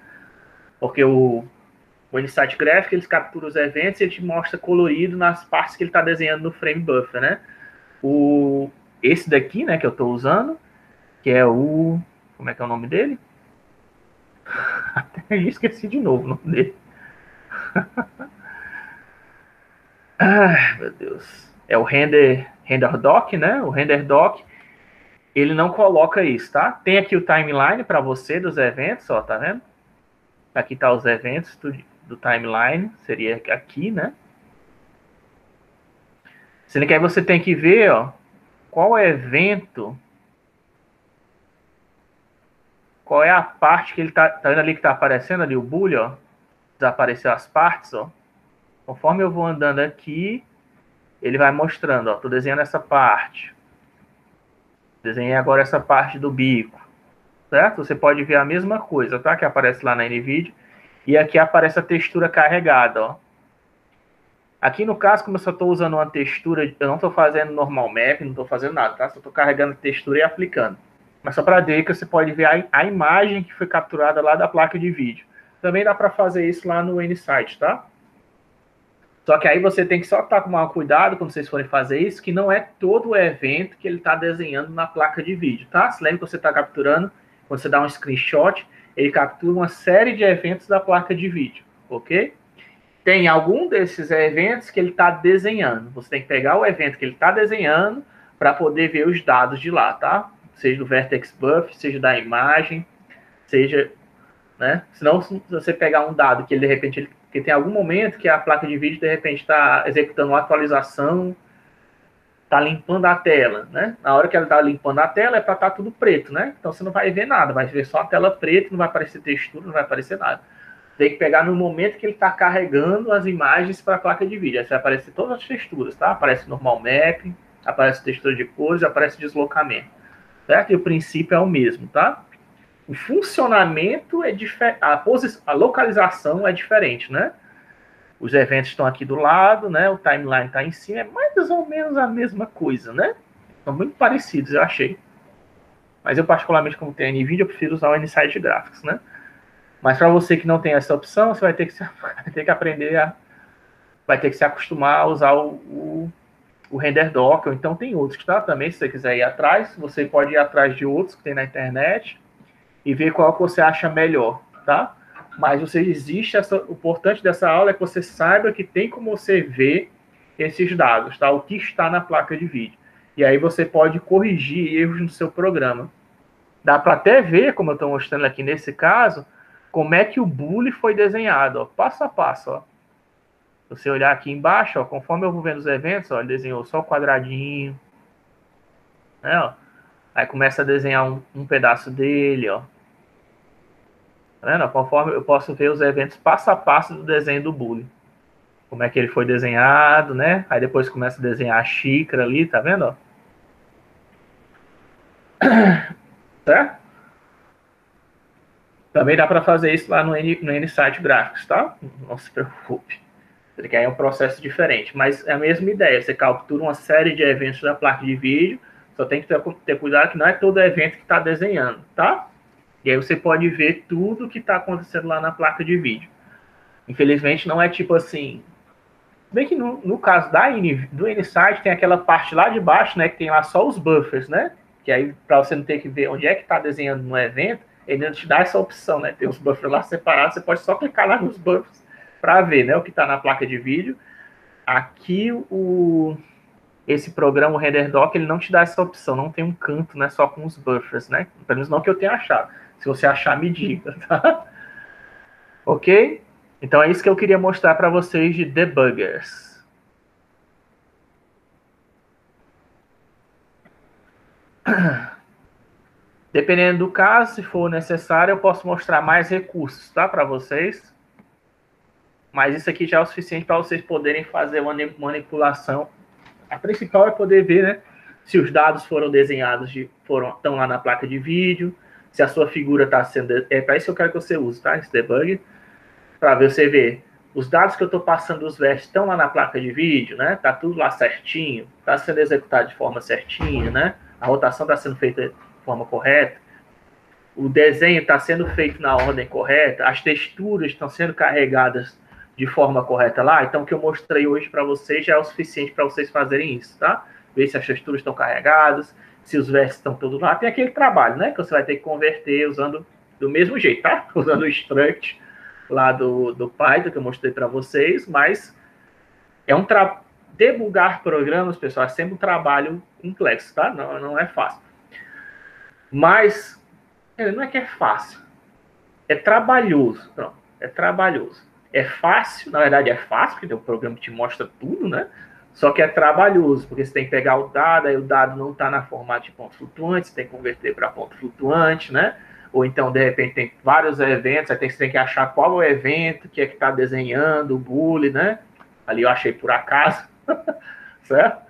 Porque o Nsight Graphic, ele captura os eventos e ele te mostra colorido nas partes que ele está desenhando no frame buffer, né? Esse daqui, né, que eu estou usando, que é o... Como é que é o nome dele? Até esqueci de novo o nome dele. Ai, meu Deus. É o render doc, né? O render doc, ele não coloca isso, tá? Tem aqui o timeline para você dos eventos, ó, tá vendo? Aqui tá os eventos do timeline, seria aqui, né? Sendo que aí você tem que ver, ó, qual evento, qual é a parte que ele tá vendo ali que tá aparecendo ali, o bully, ó. Desapareceu as partes, ó. Conforme eu vou andando aqui, ele vai mostrando, ó, tô desenhando essa parte. Desenhei agora essa parte do bico, certo? Você pode ver a mesma coisa, tá? Que aparece lá na NVIDIA. E aqui aparece a textura carregada, ó. Aqui no caso, como eu só estou usando uma textura, eu não estou fazendo normal map, não estou fazendo nada, tá? Só estou carregando a textura e aplicando. Mas só para dica, você pode ver a imagem que foi capturada lá da placa de vídeo. Também dá para fazer isso lá no Nsight, tá? Só que aí você tem que só estar com maior cuidado quando vocês forem fazer isso, que não é todo o evento que ele está desenhando na placa de vídeo, tá? Se lembra que você está capturando, quando você dá um screenshot, ele captura uma série de eventos da placa de vídeo, ok? Tem algum desses eventos que ele está desenhando. Você tem que pegar o evento que ele está desenhando para poder ver os dados de lá, tá? Seja do Vertex Buff, seja da imagem, seja, né? Senão, se você pegar um dado que ele, de repente, que tem algum momento que a placa de vídeo, de repente, está executando uma atualização, está limpando a tela, né? Na hora que ela está limpando a tela, é para estar tudo preto, né? Então, você não vai ver nada, vai ver só a tela preta, não vai aparecer textura, não vai aparecer nada. Tem que pegar no momento que ele está carregando as imagens para a placa de vídeo. Aí vai aparecer todas as texturas, tá? Aparece normal mapping, aparece textura de cores, aparece deslocamento. Certo? E o princípio é o mesmo, tá? O funcionamento é diferente, a localização é diferente, né? Os eventos estão aqui do lado, né? O timeline está em cima, é mais ou menos a mesma coisa, né? São muito parecidos, eu achei. Mas eu, particularmente, como tenho NVIDIA, eu prefiro usar o Nsight Graphics, né? Mas para você que não tem essa opção, você vai ter que aprender vai ter que se acostumar a usar o render doc, ou então tem outros, tá? Também, se você quiser ir atrás, você pode ir atrás de outros que tem na internet e ver qual que você acha melhor, tá? Mas o importante dessa aula é que você saiba que tem como você ver esses dados, tá? O que está na placa de vídeo. E aí você pode corrigir erros no seu programa. Dá para até ver, como eu estou mostrando aqui nesse caso, como é que o bully foi desenhado, ó, passo a passo, ó. Se você olhar aqui embaixo, ó, conforme eu vou vendo os eventos, ó, ele desenhou só o quadradinho, né, ó. Aí começa a desenhar um pedaço dele, ó. Tá vendo? Conforme eu posso ver os eventos passo a passo do desenho do bully. Como é que ele foi desenhado, né? Aí depois começa a desenhar a xícara ali, tá vendo, ó? Certo? Também dá para fazer isso lá no Nsight Graphics, tá? Não se preocupe. Porque aí é um processo diferente, mas é a mesma ideia. Você captura uma série de eventos da placa de vídeo, só tem que ter cuidado que não é todo evento que está desenhando, tá? E aí você pode ver tudo que está acontecendo lá na placa de vídeo. Infelizmente não é tipo assim... Bem que no caso do Nsight tem aquela parte lá de baixo, né, que tem lá só os buffers, né? Que aí, para você não ter que ver onde é que está desenhando no evento, ele te dá essa opção, né? Tem os buffers lá separados, você pode só clicar lá nos buffers para ver, né, o que está na placa de vídeo. Aqui esse programa, o RenderDoc, ele não te dá essa opção, não tem um canto, né, só com os buffers, né? Pelo menos não que eu tenha achado. Se você achar, me diga, tá? Ok? Então é isso que eu queria mostrar para vocês de debuggers. Dependendo do caso, se for necessário, eu posso mostrar mais recursos, tá, para vocês. Mas isso aqui já é o suficiente para vocês poderem fazer uma manipulação. A principal é poder ver, né, se os dados foram desenhados, estão lá na placa de vídeo, se a sua figura está sendo... É para isso que eu quero que você use, tá? Esse debug, para você ver os dados que eu estou passando dos versos estão lá na placa de vídeo, né? Tá tudo lá certinho, está sendo executado de forma certinha, né? A rotação está sendo feita de forma correta, o desenho está sendo feito na ordem correta, as texturas estão sendo carregadas de forma correta lá. Então, o que eu mostrei hoje para vocês já é o suficiente para vocês fazerem isso, tá? Ver se as texturas estão carregadas, se os versos estão todos lá. Tem aquele trabalho, né? Que você vai ter que converter usando do mesmo jeito, tá? Usando o struct lá do Python que eu mostrei para vocês, mas é um debugar programas, pessoal, é sempre um trabalho complexo, tá? Não é fácil. Mas não é que é fácil, é trabalhoso. Pronto, é trabalhoso. É fácil, na verdade é fácil, porque tem um programa que te mostra tudo, né? Só que é trabalhoso, porque você tem que pegar o dado, aí o dado não está na formato de ponto flutuante, você tem que converter para ponto flutuante, né? Ou então, de repente, tem vários eventos, aí você tem que achar qual é o evento que é que está desenhando, o bully, né? Ali eu achei por acaso, certo?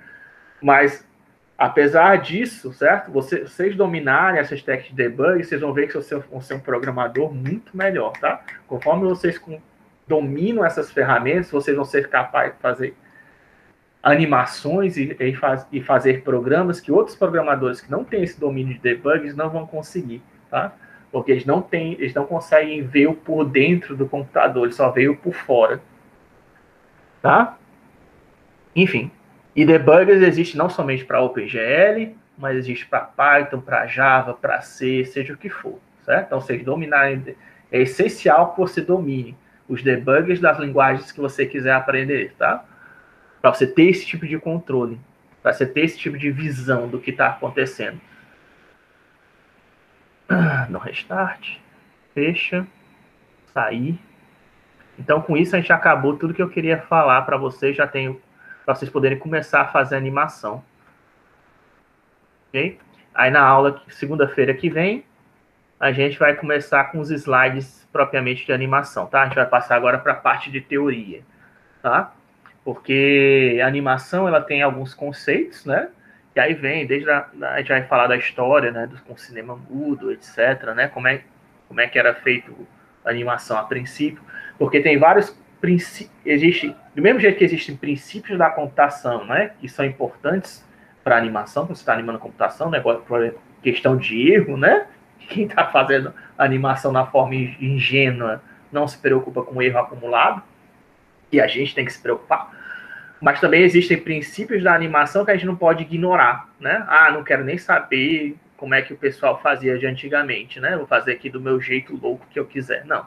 Mas, apesar disso, certo? Vocês dominarem essas técnicas de debug, vocês vão ver que vocês vão ser um programador muito melhor, tá? Conforme vocês dominam essas ferramentas, vocês vão ser capazes de fazer animações e fazer programas que outros programadores que não têm esse domínio de debugs não vão conseguir, tá? Porque eles não conseguem ver o por dentro do computador, eles só veem o por fora, tá? Enfim, e debuggers existe não somente para OpenGL, mas existe para Python, para Java, para C, seja o que for, certo? Então, vocês dominarem, é essencial que você domine os debuggers das linguagens que você quiser aprender, tá? Para você ter esse tipo de controle, para você ter esse tipo de visão do que está acontecendo. No restart, fecha, sair. Então, com isso, a gente acabou tudo que eu queria falar para vocês. Já tenho para vocês poderem começar a fazer animação. Ok? Aí, na aula, segunda-feira que vem, a gente vai começar com os slides propriamente de animação, tá? A gente vai passar agora para a parte de teoria, tá? Porque a animação, ela tem alguns conceitos, né? E aí vem, a gente vai falar da história, né? Com cinema mudo, etc, né? Como é que era feito a animação a princípio. Porque tem vários princípios, do mesmo jeito que existem princípios da computação, né? Que são importantes para a animação, quando você está animando a computação, né? Por exemplo, questão de erro, né? Quem está fazendo animação na forma ingênua não se preocupa com o erro acumulado, e a gente tem que se preocupar. Mas também existem princípios da animação que a gente não pode ignorar, né? Ah, não quero nem saber como é que o pessoal fazia de antigamente, né? Vou fazer aqui do meu jeito louco que eu quiser. Não.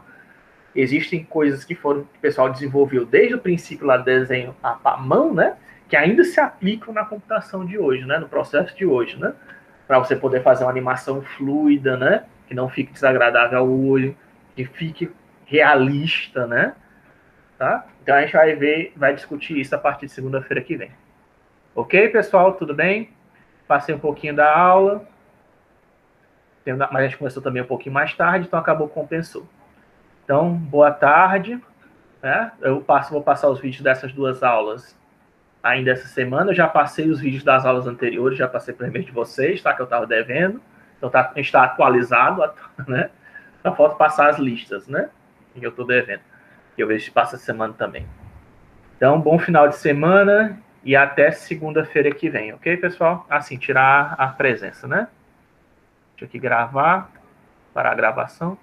Existem coisas que o pessoal desenvolveu desde o princípio lá do desenho à mão, né? Que ainda se aplicam na computação de hoje, né? No processo de hoje, né? Para você poder fazer uma animação fluida, né? Que não fique desagradável ao olho, que fique realista, né? Tá? Então a gente vai discutir isso a partir de segunda-feira que vem. Ok, pessoal? Tudo bem? Passei um pouquinho da aula, mas a gente começou também um pouquinho mais tarde, então compensou. Então, boa tarde. Né? Eu vou passar os vídeos dessas duas aulas ainda essa semana. Eu já passei os vídeos das aulas anteriores, já passei para o e-mail de vocês, tá? Que eu estava devendo. Então a gente está atualizado, né? Só falta passar as listas, né? Que eu estou devendo. Eu vejo se passa a semana também. Então, bom final de semana e até segunda-feira que vem, ok, pessoal? Assim, tirar a presença, né? Deixa eu aqui gravar, parar a gravação.